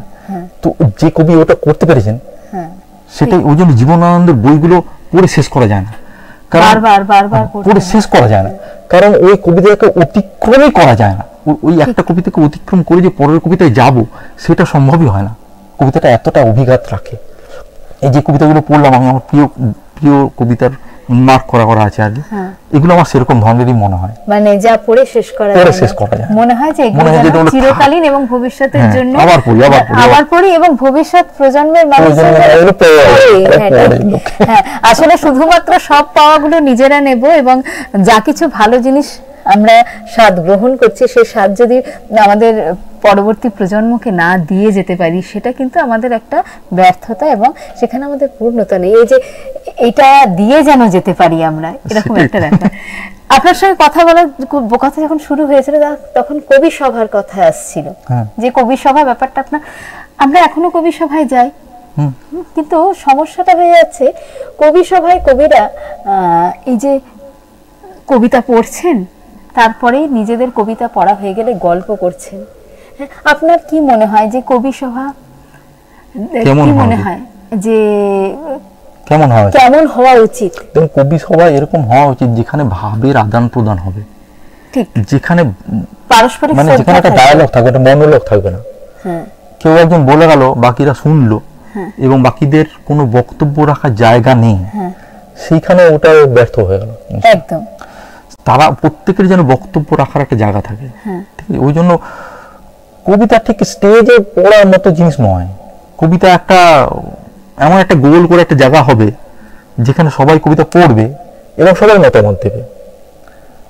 S3: তো যে কবি ওটা করতে পেরেছেন সেটাই, ওই জন্য জীবনানন্দের বইগুলো পড়ে শেষ করা যায় না, পড়ে শেষ করা যায় না, কারণ ওই কবিতাকে অতিক্রমই করা যায় না। ওই একটা কবিতাকে অতিক্রম করে যে পরের কবিতায় যাব সেটা সম্ভবই হয় না। কবিতাটা এতটা অভিঘাত রাখে। এই যে কবিতাগুলো পড়লাম আমি, আমার প্রিয় কবিতার মার্ক করা আছে আগে, এগুলো আমার সেরকম ধরনেরই মনে হয়,
S2: মানে যা পড়ে শেষ করা যায়, মনে হয় যে এগুলো চিরকালীন এবং ভবিষ্যতের জন্য আবার পড়ি এবং ভবিষ্যৎ প্রজন্মের মানুষের। আসলে শুধুমাত্র সব পাওয়াগুলো নিজেরা নেব এবং যা কিছু ভালো জিনিস আমরা স্বাদ গ্রহণ করছি সেই স্বাদ যদি আমাদের পরবর্তী প্রজন্মকে না দিয়ে যেতে পারি সেটা কিন্তু আমাদের একটা ব্যর্থতা এবং সেখানে আমাদের পূর্ণতা নেই। এই যে এটা দিয়ে যেন যেতে পারি আমরা, এরকম একটা ব্যাপার। আপনার সঙ্গে কথা যখন শুরু হয়েছিল তখন কবি সভার কথা আসছিল, যে কবি সভা ব্যাপারটা আমরা এখনো কবি সভায় যাই, কিন্তু সমস্যাটা হয়ে যাচ্ছে কবি সভায় কবিরা এই যে কবিতা পড়ছেন তারপরে নিজেদের কবিতা পড়া হয়ে গেলে গল্প করছেন। আপনার কি মনে হয় যে কবি সভা কি মনে হয় যে কেমন হওয়া উচিত?
S3: কবি সভা এরকম হওয়া উচিত যেখানে ভাবের আদান প্রদান হবে,
S2: ঠিক,
S3: যেখানে
S2: পারস্পরিক,
S3: মানে যেখানে একটা ডায়ালগ থাকবে, একটা মনোলগ থাকবে না। কেউ একজন বলে গেল, বাকিরা শুনলো এবং বাকিদের কোনো বক্তব্য রাখার জায়গা নেই, সেইখানে ওটা ব্যর্থ হয়ে গেল।
S2: একদম,
S3: তারা প্রত্যেকের যেন বক্তব্য রাখার একটা জায়গা থাকে। ওই জন্য কবিতা ঠিক স্টেজে পড়ার মতো জিনিস নয়। কবিতা একটা এমন একটা গোল করে একটা জায়গা হবে যেখানে সবাই কবিতা পড়বে এবং সবাই মতামত দেবে।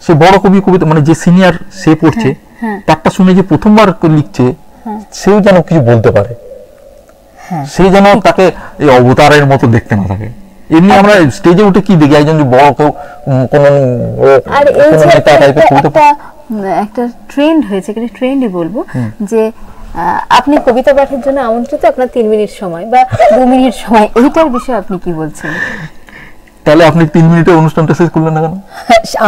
S3: সে বড় কবি কবিতা, মানে যে সিনিয়র সে পড়ছে তারটা শুনে যে প্রথমবার লিখছে সেও যেন কিছু বলতে পারে, সে যেন তাকে এই অবতারের মতো দেখতে না থাকে। এমনি আমরা স্টেজে উঠে কি দেখি, একজন বড় কেউ
S2: একটা ট্রেন্ড হয়েছে, ট্রেন্ডই বলবো, যে আপনি কবিতা পাঠের জন্য আমন্ত্রিত, আপনার 3 মিনিট সময় বা 2 মিনিট সময়, এইটার বিষয়ে আপনি কি বলছেন?
S3: তাহলে আপনি 3 মিনিটে অনুষ্ঠানটা শেষ করলেন না কেন?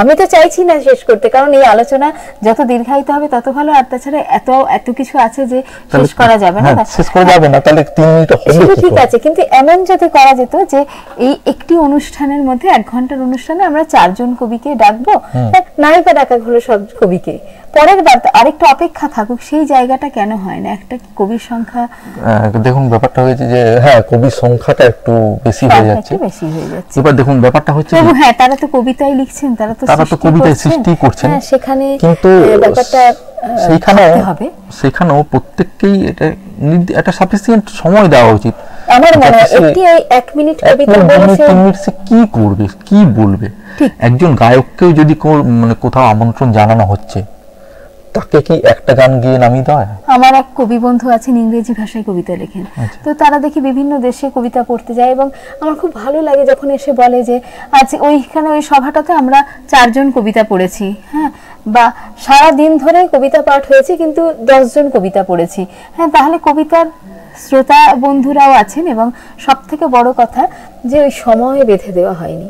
S2: আমি তো চাইছি না শেষ করতে, কারণ এই আলোচনা যত দীর্ঘায়িত হবে তত ভালো। আর তাছাড়া এত কিছু আছে যে শেষ করা যাবে না,
S3: শেষ করা যাবে না, তাহলে 3 মিনিট হবে,
S2: ঠিক আছে। কিন্তু এমন যদি করা যেত যে এই একটি অনুষ্ঠানের মধ্যে 1 ঘন্টার অনুষ্ঠানে আমরা 4 জন কবিকে ডাকবো, নায়িকা ডাকা হলো সব কবিকে, পরের বার আরেকটু অপেক্ষা থাকুক, সেই জায়গাটা কেন হয় না? একটা কবির সংখ্যা,
S3: দেখুন ব্যাপারটা হয়েছে যে কবির সংখ্যাটা একটু বেশি হয়ে যাচ্ছে। এবার দেখুন ব্যাপারটা হচ্ছে,
S2: তারা তো কবিতাই লিখছেন, তারা তো
S3: কবিতায় সৃষ্টি করছেন,
S2: সেখানে
S3: কিন্তু
S2: ব্যাপারটা
S3: সেখানেও প্রত্যেককেই একটা সাফিসিয়েন্ট সময় দেওয়া উচিত।
S2: আমার মনে হয় একটি 1 মিনিট কবিতা বলে
S3: 3 মিনিট সে কি করবে, কি বলবে? একজন গায়ককেও যদি মানে কোথাও আমন্ত্রণ জানানো হচ্ছে, তাকে কি একটা গান গিয়ে নামিয়ে দেওয়া?
S2: আমার এক কবি বন্ধু আছেন, ইংরেজি ভাষায় কবিতা লেখেন, তো তারা দেখি বিভিন্ন দেশে কবিতা পড়তে যায় এবং আমার খুব ভালো লাগে যখন এসে বলে যে আজ ওইখানে ওই সভাটাতে আমরা 4 জন কবিতা পড়েছি, বা সারা দিন ধরে কবিতা পাঠ হয়েছে কিন্তু 10 জন কবিতা পড়েছি। তাহলে কবিতার শ্রোতা বন্ধুরাও আছেন এবং সব থেকে বড় কথা যে ওই সময় বেঁধে দেওয়া হয়নি।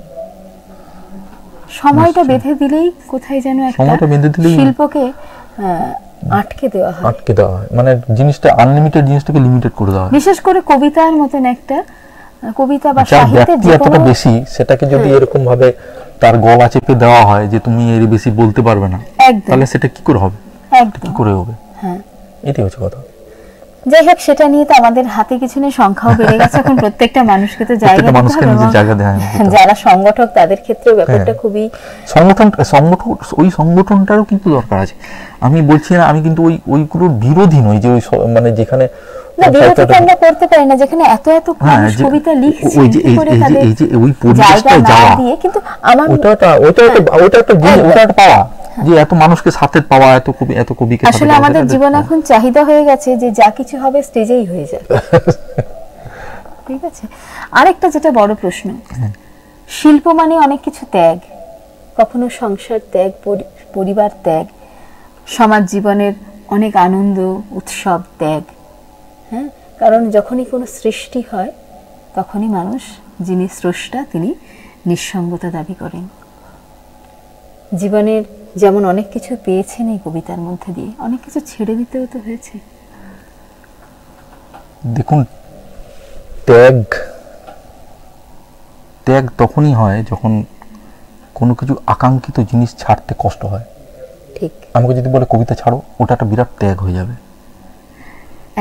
S2: সময়টা বেঁধে দিলেই কোথায় যেন একটা শিল্পকে আটকে দেওয়া হয়,
S3: আটকে দেওয়া হয়, মানে জিনিসটা আনলিমিটেড জিনিসটাকে লিমিটেড করে দেওয়া হয়।
S2: বিশেষ করে কবিতার মতন একটা কবিতা বা
S3: যার
S2: সাহিত্যের
S3: ব্যাপ্তি
S2: যে
S3: এতটা
S2: কোনো
S3: বেশি, সেটাকে যদি এরকম ভাবে তার গলা চেপে দেওয়া হয় যে তুমি এর বেশি বলতে পারবে না,
S2: একদম
S3: তাহলে সেটা কি করে হবে,
S2: একদম
S3: কি করে হবে?
S2: হ্যাঁ,
S3: এটাই হচ্ছে কথা।
S2: যাই হোক, সেটা নিয়ে তো আমাদের হাতে কিছু নেই, সংখ্যাও বেড়ে গেছে এখন, প্রত্যেকটা মানুষকে তো জায়গা
S3: প্রত্যেকটা
S2: দিতে
S3: মানুষকে
S2: হবে,
S3: নিজের
S2: এবং
S3: জায়গা দেওয়া হবে।
S2: যারা সংগঠক তাদের ক্ষেত্রে ব্যাপারটা খুবই
S3: সংগঠন ওই সংগঠনটারও কিন্তু দরকার আছে। আমি বলছি না, আমি কিন্তু ওইগুলোর বিরোধী নই, যে ওই মানে যেখানে
S2: না, বিরোধী তো আমরা করতে পারি না, যেখানে এত এত মানুষ
S3: যে
S2: কবিতা লিখছে,
S3: ওই যে
S2: কি করে তাদের
S3: এই যে ওই
S2: জায়গা
S3: পরিবেশটায়
S2: না
S3: যাওয়া,
S2: দিয়ে, কিন্তু আমার
S3: ওটা একটা পাওয়া, যে এত মানুষকে সাথে পাওয়া, এত কবিকে সাথে
S2: আসলে
S3: পাওয়া,
S2: আমাদের
S3: সেটা
S2: জীবন এখন চাহিদা হয়ে গেছে যে যা কিছু হবে স্টেজেই হয়ে যাবে। ঠিক আছে, আরেকটা যেটা বড় প্রশ্ন, শিল্প মানে অনেক কিছু ত্যাগ, কখনো সংসার ত্যাগ, পরিবার ত্যাগ, সমাজ জীবনের অনেক আনন্দ উৎসব ত্যাগ। হ্যাঁ, কারণ যখনই কোনো সৃষ্টি হয় তখনই মানুষ, যিনি স্রষ্টা, তিনি নিঃসঙ্গতা দাবি করেন। জীবনের যেমন অনেক কিছু পেয়েছেন এই কবিতার মধ্যে দিয়ে, অনেক কিছু ছেড়ে দিতেও তো হয়েছে।
S3: দেখুন, ত্যাগ তখনই হয় যখন কোনো কিছু আকাঙ্ক্ষিত জিনিস ছাড়তে কষ্ট হয়।
S2: ঠিক,
S3: আমাকে যদি বলে কবিতা ছাড়ো, ওটা একটা বিরাট ত্যাগ হয়ে যাবে।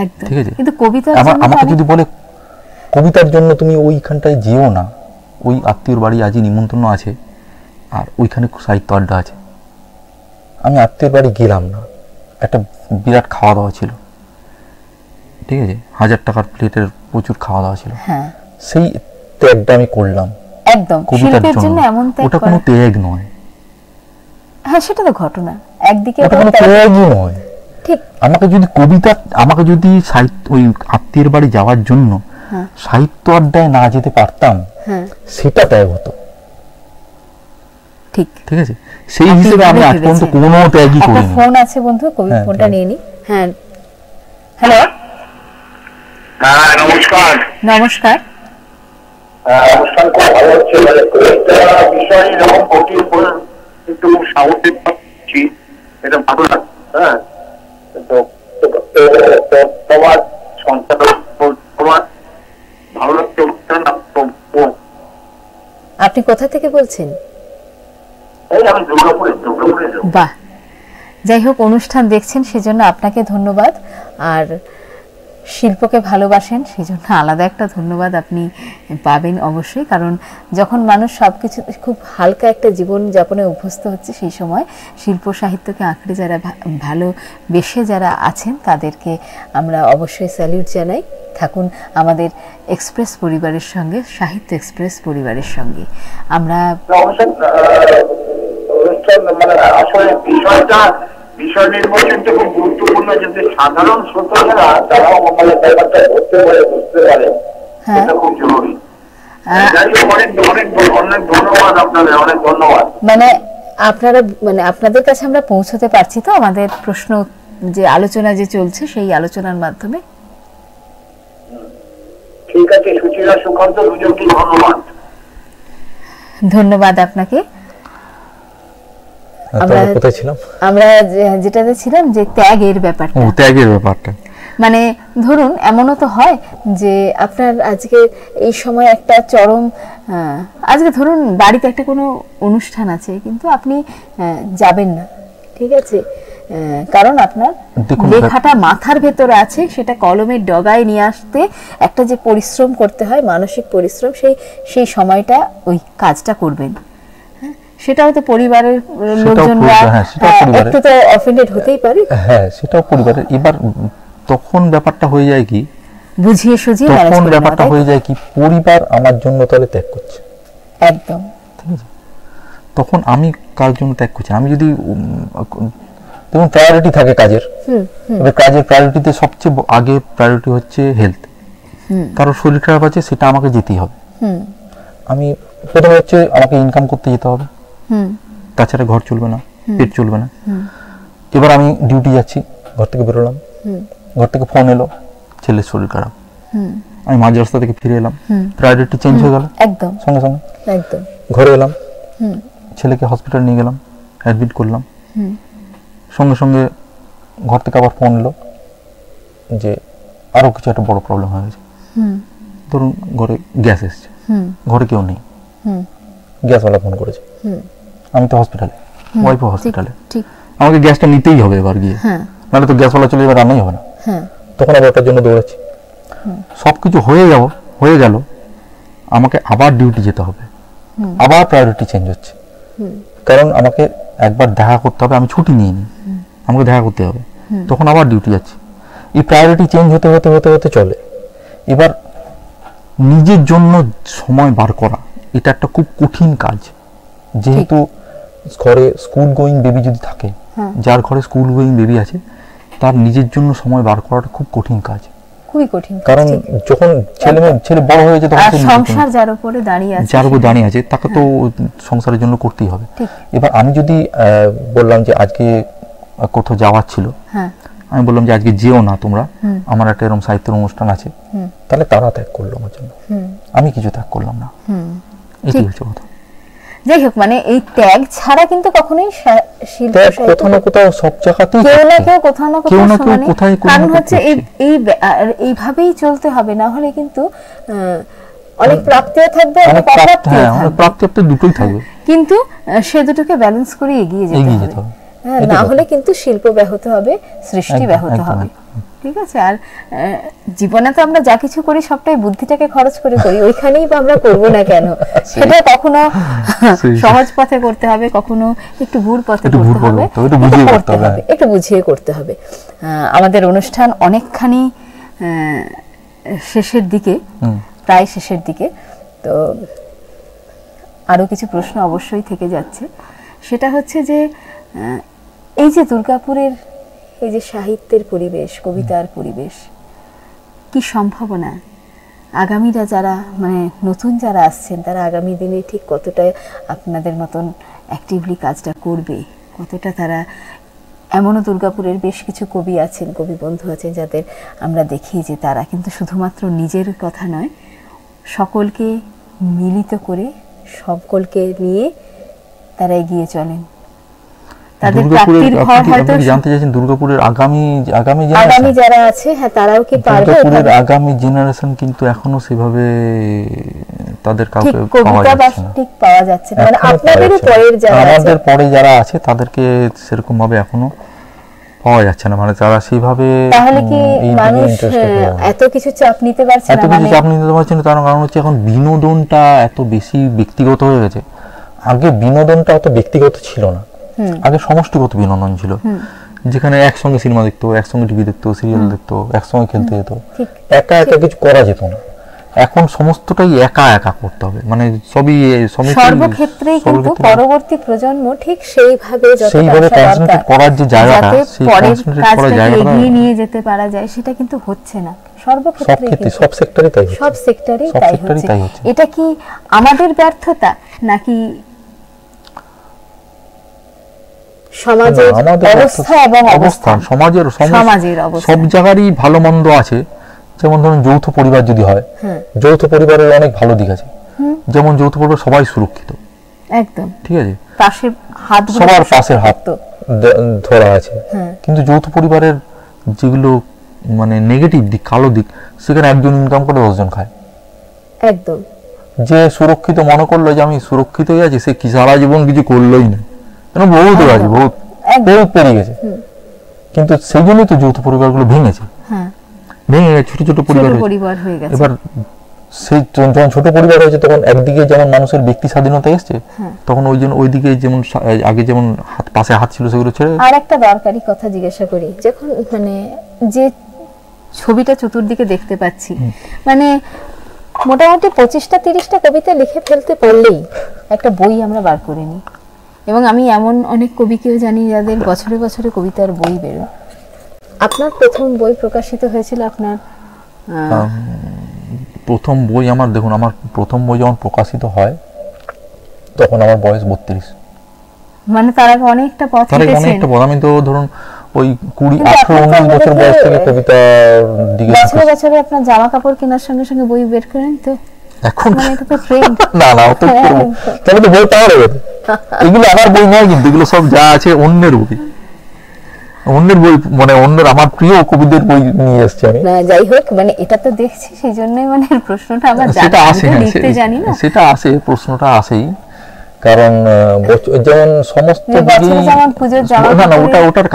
S2: একদম,
S3: ঠিক আছে,
S2: কিন্তু কবিতা
S3: আমাকে যদি বলে কবিতার জন্য তুমি ওইখানটায় যেও না, ওই আত্মীয়র বাড়ি আজই নিমন্ত্রণ আছে আর ওইখানে সাহিত্য আড্ডা আছে, আমি আত্মীয়র বাড়ি গেলাম না, একটা বিরাট খাওয়া দাওয়া ছিল, ঠিক আছে, 1000 টাকার প্লেটের প্রচুর খাওয়া দাওয়া ছিল,
S2: হ্যাঁ,
S3: সেই ত্যাগটা আমি করলাম
S2: একদম
S3: কবিতার
S2: শিল্পের জন্য
S3: জন্য,
S2: এমন ত্যাগ
S3: ওটা
S2: করা,
S3: কোনো ত্যাগ নয়,
S2: হ্যাঁ সেটা তো ঘটনা, একদিকে
S3: ওটা কোনো ত্যাগই নয়।
S2: ঠিক,
S3: আমাকে যদি সাহিত্য ওই আত্মীয়ের বাড়ি যাওয়ার জন্য সাহিত্য আড্ডায় না যেতে পারতাম,
S2: হ্যাঁ
S3: সেটা ত্যাগ হতো।
S2: ঠিক,
S3: ঠিক আছে, সেই হিসেবে আমি আজ পর্যন্ত কোনো ত্যাগই
S2: একটা
S3: করিনি।
S2: ফোন আছে বন্ধু, কবি
S3: হ্যাঁ,
S2: ফোনটা নিয়ে নি। হ্যাঁ, হ্যালো,
S5: হ্যাঁ নমস্কার।
S2: নমস্কার।
S5: অনুষ্ঠান খুব ভালো হচ্ছে, মানে কবিতা বিষয় এরকম কঠিন করে একটু সাহসিক পাচ্ছি, এটা ভালো লাগছে। হ্যাঁ, তো তোমার সঞ্চালক, তোমার ভালো লাগছে অনুষ্ঠান।
S2: আপনি কোথা থেকে বলছেন?
S5: এই আমি দুর্গাপুরে।
S2: বাহ, যাই হোক, অনুষ্ঠান দেখছেন সেজন্য আপনাকে ধন্যবাদ, আর শিল্পকে ভালোবাসেন সেজন্য আলাদা একটা ধন্যবাদ আপনি পাবেন অবশ্যই, কারণ যখন মানুষ সবকিছু খুব হালকা একটা জীবন যাপনে অভ্যস্ত হচ্ছে, সেই সময় শিল্প সাহিত্যকে আঁকড়ে যারা ভালোবেসে যারা আছেন তাদেরকে আমরা অবশ্যই স্যালিউট জানাই। থাকুন আমাদের এক্সপ্রেস পরিবারের সঙ্গে, সাহিত্য এক্সপ্রেস পরিবারের সঙ্গে। আমরা
S5: অনুষ্ঠান মানে আসলে বিষয় নির্বাচনটা খুব গুরুত্বপূর্ণ, যাতে সাধারণ শ্রোতারা তারাও মানে ব্যাপারটা ধরতে পারে, বুঝতে পারে, এটা খুব জরুরি। যাই হোক, অনেক ধন্যবাদ আপনাদের, অনেক ধন্যবাদ।
S2: মানে আপনাদের কাছে আমরা পৌঁছতে পারছি তো আমাদের প্রশ্ন, যে আলোচনা যে চলছে সেই আলোচনার মাধ্যমে।
S5: ঠিক আছে, সুচিরা সুকান্ত দুজনকে ধন্যবাদ।
S2: ধন্যবাদ আপনাকে। আমরা যেটাতে ছিলাম যে ত্যাগের ব্যাপারটা, মানে ধরুন এমনও তো হয় যে আপনার আজকে এই সময় একটা চরম, আজকে ধরুন বাড়িতে একটা কোনো অনুষ্ঠান আছে কিন্তু আপনি যাবেন না, ঠিক আছে, কারণ আপনার লেখাটা মাথার ভেতরে আছে, সেটা কলমের ডগায় নিয়ে আসতে একটা যে পরিশ্রম করতে হয়, মানসিক পরিশ্রম, সেই সময়টা ওই কাজটা করবেন। সেটা হয়তো পরিবারের লোকজনরা একটু তো অফেন্ডেড হতেই পারে,
S3: হ্যাঁ সেটাও পরিবারের। এবার তখন ব্যাপারটা হয়ে যায় কি,
S2: বুঝিয়ে সুঝিয়ে
S3: তখন ব্যাপারটা হয়ে যায় কি, পরিবার আমার জন্য তাহলে ত্যাগ করছে,
S2: একদম,
S3: ঠিক আছে, তখন আমি কার জন্য ত্যাগ করছি। আমি যদি দেখুন প্রায়োরিটি থাকে কাজের, এবার কাজের প্রায়োরিটিতে সবচেয়ে আগে প্রায়োরিটি হচ্ছে হেলথ, কারোর শরীর খারাপ আছে সেটা আমাকে যেতেই হবে, আমি প্রথমে হচ্ছে আমাকে ইনকাম করতে যেতে হবে, তাছাড়া ঘর চলবে না, পেট চলবে না। এবার আমি ডিউটি যাচ্ছি, ঘর থেকে বেরোলাম, ঘর থেকে ফোন এলো ছেলের শরীর খারাপ, আমি মাঝ রাস্তা থেকে ফিরে এলাম, প্রায়োরিটি চেঞ্জ হয়ে গেল
S2: একদম,
S3: সঙ্গে সঙ্গে
S2: একদম,
S3: ঘরে এলাম, ছেলেকে হসপিটাল নিয়ে গেলাম, অ্যাডমিট করলাম, সঙ্গে সঙ্গে ঘর থেকে আবার ফোন এলো যে আরো কিছু একটা বড় প্রবলেম হয়ে গেছে। ধরুন ঘরে গ্যাস এসছে, ঘরে কেউ নেই, গ্যাসওয়ালা ফোন করেছে, আমি তো হসপিটালে, ওয়াইফও হসপিটালে, আমাকে গ্যাসটা নিতেই হবে এবার গিয়ে, নাহলে তো গ্যাসওয়ালা চলে যাবে, রান্নাই হবে না। তখন আবার ওটার জন্য দৌড়াচ্ছি। সবকিছু হয়ে গেল, আমাকে আবার ডিউটি যেতে হবে, আবার প্রায়োরিটি চেঞ্জ হচ্ছে, কারণ আমাকে একবার দেখা করতে হবে, আমি ছুটি নিয়ে নিই, আমাকে দেখা করতে হবে, তখন আবার ডিউটি যাচ্ছি। এই প্রায়োরিটি চেঞ্জ হতে হতে হতে হতে চলে। এবার নিজের জন্য সময় বার করা এটা একটা খুব কঠিন কাজ, যেহেতু ঘরে স্কুল গোয়িং বেবি যদি থাকে, যার ঘরে স্কুল গোয়িং বেবি আছে তার নিজের জন্য সময় বার করাটা খুব কঠিন কাজ,
S2: খুবই কঠিন,
S3: কারণ যখন ছেলে বড় হয়ে যায় তখন
S2: সংসার যার উপরে দাঁড়িয়ে আছে তাকে তো সংসারের জন্য করতেই হবে।
S3: এবার আমি যদি বললাম যে আজকে কোথাও যাওয়ার ছিল, আমি বললাম যে আজকে যেও না তোমরা, আমার একটা এরকম সাহিত্যের অনুষ্ঠান আছে, তাহলে তারা ত্যাগ করলো আমার জন্য, আমি কিছু ত্যাগ করলাম না। এটাই হচ্ছে কথা।
S2: যাই হোক, মানে এই ত্যাগ ছাড়া কিন্তু কখনোই
S3: কোথাও না কোথাও সব জায়গাতেই
S2: কেউ না কেউ কোথাও না কোথাও, কারণ হচ্ছে এইভাবেই চলতে হবে, না হলে কিন্তু অনেক প্রাপ্তিও থাকবে,
S3: প্রাপ্তি দুটোই থাকবে,
S2: কিন্তু সে দুটোকে ব্যালেন্স করে এগিয়ে যেতে হবে, না হলে কিন্তু শিল্প ব্যাহত হবে, সৃষ্টি ব্যাহত হবে। ঠিক আছে। আর জীবনে তো আমরা যা কিছু করি সবটাই বুদ্ধিটাকে খরচ করে করি, ওইখানেই বা আমরা করবো না কেন? সেটা কখনো সহজ পথে করতে হবে, কখনো একটু ভুল পথে করতে হবে, একটু বুঝিয়ে করতে হবে। আমাদের অনুষ্ঠান অনেকখানি শেষের দিকে, প্রায় শেষের দিকে, তো আরো কিছু প্রশ্ন অবশ্যই থেকে যাচ্ছে। সেটা হচ্ছে যে এই যে দুর্গাপুরের এই যে সাহিত্যের পরিবেশ, কবিতার পরিবেশ, কি সম্ভাবনা আগামীরা যারা মানে নতুন যারা আসছেন তারা আগামী দিনে ঠিক কতটা আপনাদের মতন অ্যাক্টিভলি কাজটা করবে, কতটা তারা, এমনও দুর্গাপুরের বেশ কিছু কবি আছেন, কবি বন্ধু আছেন যাদের আমরা দেখি যে তারা কিন্তু শুধুমাত্র নিজের কথা নয়, সকলকে মিলিত করে সকলকে নিয়ে তারা এগিয়ে চলেন। তাদের প্রাপ্তির ভর হয়তো
S3: জানতে চাইছেন দুর্গাপুরের আগামী
S2: যারা আছে, হ্যাঁ তারাও কি পারবে?
S3: দুর্গাপুরের আগামী জেনারেশন কিন্তু এখনো সেভাবে তাদের কাউকে
S2: পাওয়া যাচ্ছে না, মানে আপনাদের পরের যারা আছে,
S3: আমাদের পরে যারা আছে তাদেরকে সেরকম ভাবে এখনো পাওয়া যাচ্ছে না, মানে তারা সেইভাবে।
S2: তাহলে কি মানুষ এত কিছু চাপ নিতে পারছে না?
S3: তার কারণ হচ্ছে এখন বিনোদনটা এত বেশি ব্যক্তিগত হয়ে গেছে। আগে বিনোদনটা অত ব্যক্তিগত ছিল না, আগে সমষ্টিগত বিনোদন ছিল, যেখানে একসঙ্গে সিনেমা দেখতো, একসঙ্গে টিভি দেখতো, সিরিয়াল দেখতো, একসঙ্গে খেলতে যেত, একা একা কিছু করা যেত না। এখন সমস্তটাই একা একা করতে হবে, মানে সবই
S2: সর্বক্ষেত্রেই কিন্তু পরবর্তী প্রজন্ম ঠিক সেইভাবে
S3: কনসেন্ট্রেট করার যে জায়গাটা, সেই কনসেন্ট্রেট করার জায়গাটা
S2: এগিয়ে নিয়ে যেতে পারা যায়, সেটা কিন্তু হচ্ছে না সর্বক্ষেত্রে,
S3: সব সেক্টরে তাই হচ্ছে,
S2: সব সেক্টরেই তাই হচ্ছে। এটা কি আমাদের ব্যর্থতা নাকি সমাজের অবস্থা এবং অবস্থান?
S3: সমাজের সব জায়গারই ভালো মন্দ আছে। যেমন ধরুন যৌথ পরিবার যদি হয়, যৌথ পরিবারের অনেক ভালো দিক আছে, যেমন যৌথ পরিবার সবাই সুরক্ষিত,
S2: একদম
S3: ঠিক আছে,
S2: সবার
S3: পাশের হাত ধরা আছে। কিন্তু যৌথ পরিবারের যেগুলো মানে নেগেটিভ দিক, কালো দিক, সেখানে একজন ইনকাম করে 10 জন খায়।
S2: একদম। যে
S3: সুরক্ষিত মনে করলো যে আমি সুরক্ষিতই আছি, সে কি সারা জীবন কিছু করলোই না, বহুত আছে, বহুত পেরিয়ে গেছে। কিন্তু সেই জন্যই তো যৌথ পরিবারগুলো ভেঙেছে, ভেঙে ছোট ছোট পরিবার হয়ে গেছে। এবার সেই যখন ছোট পরিবার হয়েছে তখন একদিকে যেমন মানুষের ব্যক্তি স্বাধীনতা এসছে, তখন ওইদিকে যেমন আগে যেমন পাশে হাত ছিল সেগুলো ছেড়ে।
S2: আর একটা দরকারি কথা জিজ্ঞাসা করি, যখন মানে যে ছবিটা চতুর্দিকে দেখতে পাচ্ছি, মানে মোটামুটি 25টা 30টা কবিতা লিখে ফেলতে পারলেই একটা বই আমরা বার করে নিই। এবং আমি এমন অনেক কবিকেও জানি যাদের বছরে বছরে কবিতার বই বেরোয়। আপনার প্রথম বই প্রকাশিত হয়েছিল আপনার?
S3: প্রথম বই আমার, দেখুন আমার প্রথম বই যখন প্রকাশিত হয় তখন আমার বয়স 32,
S2: মানে তার আগে অনেকটা পথ হেঁটেছেন।
S3: আমি তো ধরুন ওই 20-18-19 বছর বয়স থেকে কবিতার দিকে
S2: বছরে বছরে আপনার জামা কাপড় কেনার সঙ্গে সঙ্গে বই বের করেন তো
S3: এখন?
S2: মানে এটা তো ট্রেন্ড।
S3: না অত করব, তাহলে তো বই পাওয়া যাবে। এগুলো আমার বই নয়, কিন্তু এগুলো সব যা আছে অন্যের বই, অন্যের বই মানে অন্যের আমার প্রিয় কবিদের বই নিয়ে এসেছি আমি।
S2: না যাই হোক, মানে এটা তো দেখছি সেই জন্যই মানে প্রশ্নটা আমার
S3: সেটা আসে,
S2: লিখতে জানি না,
S3: সেটা আসে, প্রশ্নটা আসেই। কারণ যেমন সমস্ত না না ওটার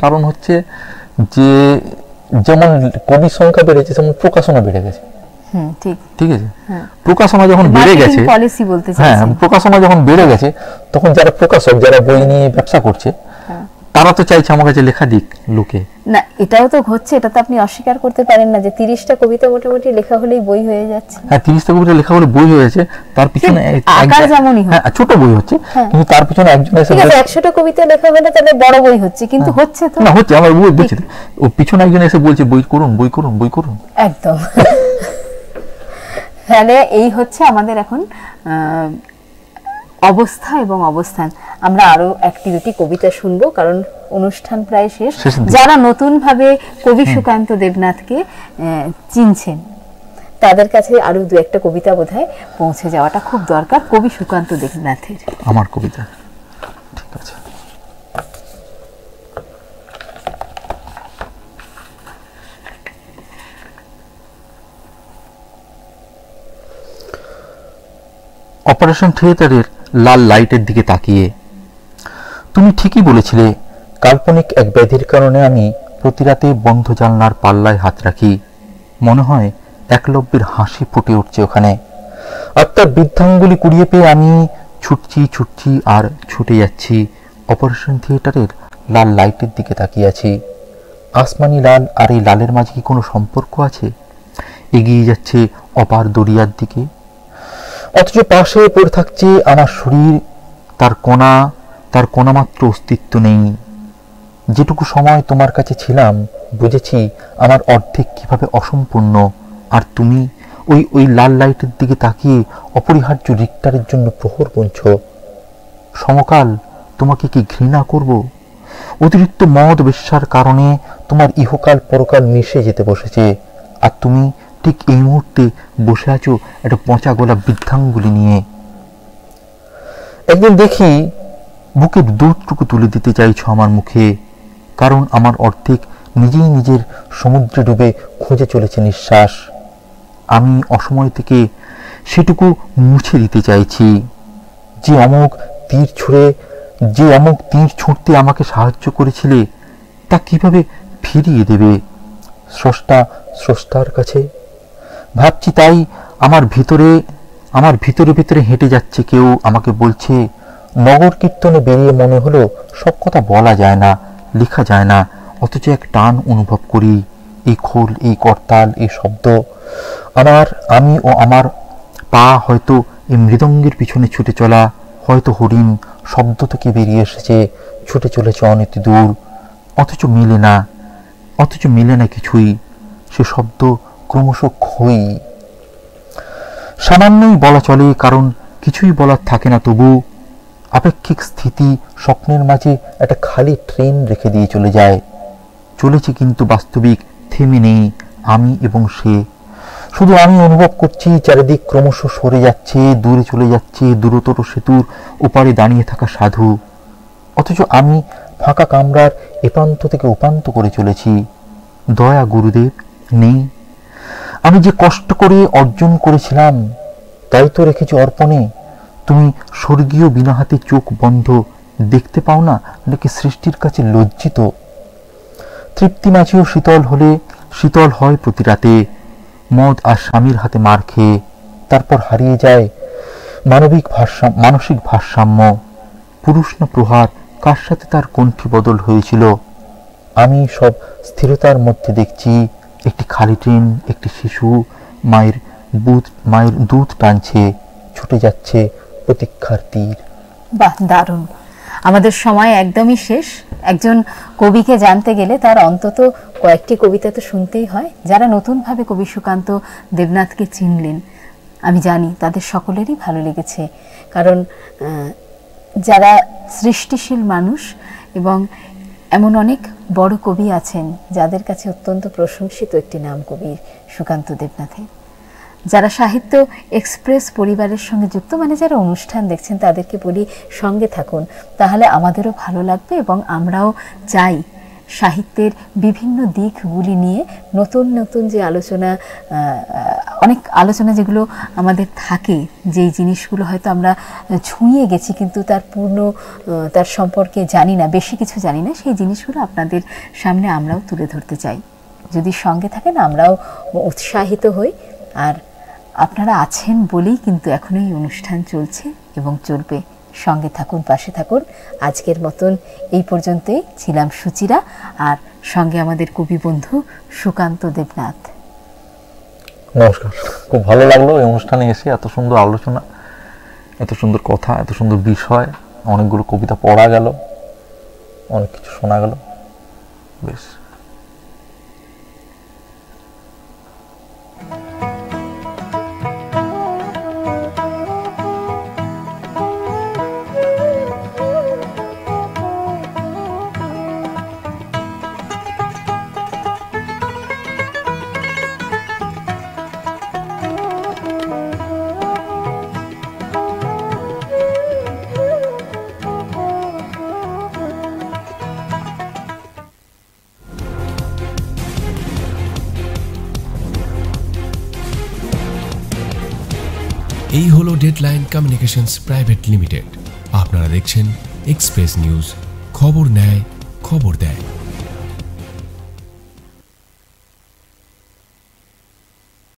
S3: কারণ হচ্ছে যে যেমন কবির সংখ্যা বেড়েছে তেমন প্রকাশনা বেড়ে গেছে। ঠিক আছে, প্রকাশনা যখন বেড়ে গেছে, হ্যাঁ প্রকাশনা যখন বেড়ে গেছে তখন যারা প্রকাশক, যারা বই নিয়ে ব্যবসা করছে, তারা তো চাইছে আমার কাছে লেখা দিক লোকে।
S2: না এটাও তো হচ্ছে, এটা তো আপনি অস্বীকার করতে পারেন না যে 30টা কবিতা মোটামুটি লেখা হলেই বই হয়ে যাচ্ছে।
S3: হ্যাঁ 30টা কবিতা লেখা হলে বই হয়ে যাচ্ছে, তার পিছনে
S2: আকার যেমনই হোক
S3: ছোট বই হচ্ছে, কিন্তু তার পিছনে একজন এসে
S2: 100টা কবিতা লেখা হলে তাহলে বড় বই হচ্ছে, কিন্তু হচ্ছে তো
S3: না, হচ্ছে আমার বই বলছি, ও পিছনে একজন এসে বলছে বই করুন বই করুন বই করুন,
S2: একদম। তাহলে এই হচ্ছে আমাদের এখন অবস্থা এবং অবস্থান। আমরা আরো একটি দুটি কবিতা শুনবো, কারণ অনুষ্ঠান প্রায় শেষ। যারা নতুন ভাবে কবি সুকান্ত দেবনাথকে চিনছেন তাদের কাছে আরো দু একটা কবিতা বোধহয় পৌঁছে যাওয়াটা খুব দরকার, কবি সুকান্ত দেবনাথের।
S3: আমার কবিতা ঠিক আছে। অপারেশন থিয়েটারের লাল লাইটের দিকে তাকিয়ে, তুমি ঠিকই বলেছিলে, কাল্পনিক এক ব্যাধির কারণে আমি প্রতি রাতে বন্ধ জানলার পাল্লায় হাত রাখি। মনে হয় একলব্যের হাসি ফুটে উঠছে ওখানে, আর তার বৃদ্ধাঙ্গুলি কুড়িয়ে পেয়ে আমি ছুটছি আর ছুটে যাচ্ছি। অপারেশন থিয়েটারের লাল লাইটের দিকে তাকিয়ে আছি। আসমানি লাল আর এই লালের মাঝে কি কোনো সম্পর্ক আছে? এগিয়ে যাচ্ছে অপার দরিয়ার দিকে, অথচ পাশে পড়ে থাকছে আমার শরীর, তার কণা মাত্র অস্তিত্ব নেই। যেটুকু সময় তোমার কাছে ছিলাম বুঝেছি আমার অর্ধেক কিভাবে অসম্পূর্ণ, আর তুমি ওই লাল লাইটের দিকে তাকিয়ে অপরিহার্য রিক্টারের জন্য প্রহর গুনছ। সমকাল তোমাকে কি ঘৃণা করব? অতিরিক্ত মদ বেশ্যার কারণে তোমার ইহকাল পরকাল মিশে যেতে বসেছে, আর তুমি ঠিক এই মুহূর্তে বসে আছো একটা পচা গোলা বৃদ্ধাঙ্গুলি নিয়ে। একদিন দেখি বুকের দুধটুকু তুলে দিতে চাইছো আমার মুখে, কারণ আমার অর্ধেক নিজেই নিজের সমুদ্রে ডুবে খুঁজে চলেছে নিঃশ্বাস। আমি অসময় থেকে সেটুকু মুছে দিতে চাইছি। যে অমুক তীর ছুঁড়তে আমাকে সাহায্য করেছিলে তা কিভাবে ফিরিয়ে দেবে স্রষ্টার কাছে? ভাবছি তাই আমার ভিতরে হেঁটে যাচ্ছে কেউ, আমাকে বলছে, নগর কীর্তনে বেরিয়ে মনে হলো সব কথা বলা যায় না, লেখা যায় না, অথচ এক টান অনুভব করি। এই খোল, এই করতাল, এই শব্দ, আমি ও আমার পা হয়তো এই মৃদঙ্গের পিছনে ছুটে চলা, হয়তো হরিণ শব্দ থেকে বেরিয়ে এসেছে, ছুটে চলেছে অনেক দূর, অথচ মেলে না কিছুই। সে শব্দ ক্রমশ ক্ষয়ী, সামান্যই বলা চলে, কারণ কিছুই বলার থাকে না। তবু আপেক্ষিক স্থিতি স্বপ্নের মাঝে একটা খালি ট্রেন রেখে দিয়ে চলে যায়। চলেছে কিন্তু বাস্তবিক থেমে নেই আমি এবং সে। শুধু আমি অনুভব করছি চারিদিক ক্রমশ সরে যাচ্ছে, দূরে চলে যাচ্ছে দূরতর সেতুর ওপারে দাঁড়িয়ে থাকা সাধু, অথচ আমি ফাঁকা কামরার এপান্ত থেকে উপান্ত করে চলেছি। দয়া গুরুদেব নেই। আমি যে কষ্ট করে অর্জন করেছিলাম তাই তো রেখেছি অর্পণে। তুমি স্বর্গীয় বিনা হাতে চোখ বন্ধ দেখতে পাও না নাকি সৃষ্টির কাছে লজ্জিত? তৃপ্তি মাঝেও শীতল হয় প্রতি রাতে, মদ আর স্বামীর হাতে মার খেয়ে। তারপর হারিয়ে যায় মানসিক ভারসাম্য। পুরুষ না প্রহার, কার সাথে তার কণ্ঠী বদল হয়েছিল? আমি সব স্থিরতার মধ্যে দেখছি একটি খালি ট্রেন, একটি শিশু মায়ের দুধ টানছে, ছুটে যাচ্ছে প্রতীক্ষার তীর।
S2: বাহ, দারুণ। আমাদের সময় একদমই শেষ। একজন কবিকে জানতে গেলে তার অন্তত কয়েকটি কবিতা তো শুনতেই হয়। যারা নতুনভাবে কবি সুকান্ত দেবনাথকে চিনলেন, আমি জানি তাদের সকলেরই ভালো লেগেছে, কারণ যারা সৃষ্টিশীল মানুষ এবং এমন অনেক বড় কবি আছেন যাদের কাছে অত্যন্ত প্রশংসিত একটি নাম কবি সুকান্ত দেবনাথের। যারা সাহিত্য এক্সপ্রেস পরিবারের সঙ্গে যুক্ত, মানে যারা অনুষ্ঠান দেখছেন, তাদেরকে বলি সঙ্গে থাকুন, তাহলে আমাদেরও ভালো লাগবে এবং আমরাও চাই সাহিত্যের বিভিন্ন দিকগুলি নিয়ে নতুন নতুন যে আলোচনা, অনেক আলোচনা যেগুলো আমাদের থাকে, যেই জিনিসগুলো হয়তো আমরা ছুঁয়ে গেছি কিন্তু তার সম্পর্কে জানি না, বেশি কিছু জানি না, সেই জিনিসগুলো আপনাদের সামনে আমরাও তুলে ধরতে চাই। যদি সঙ্গে থাকেন আমরাও উৎসাহিত হই। আর আপনারা আছেন বলেই কিন্তু এখনো এই অনুষ্ঠান চলছে এবং চলবে। সঙ্গে থাকুন, পাশে থাকুন। আজকের মতন এই পর্যন্তই ছিলাম সুচিরা, আর সঙ্গে আমাদের কবি বন্ধু সুকান্ত দেবনাথ।
S3: নমস্কার। খুব ভালো লাগলো এই অনুষ্ঠানে এসে, এত সুন্দর আলোচনা, এত সুন্দর কথা, এত সুন্দর বিষয়, অনেকগুলো কবিতা পড়া গেল, অনেক কিছু শোনা গেল। বেশ,
S1: এই হলো ডেডলাইন কমিউনিকেশনস প্রাইভেট লিমিটেড। আপনারা দেখছেন এক্সপ্রেস নিউজ, খবর নেয়, খবর দেয়।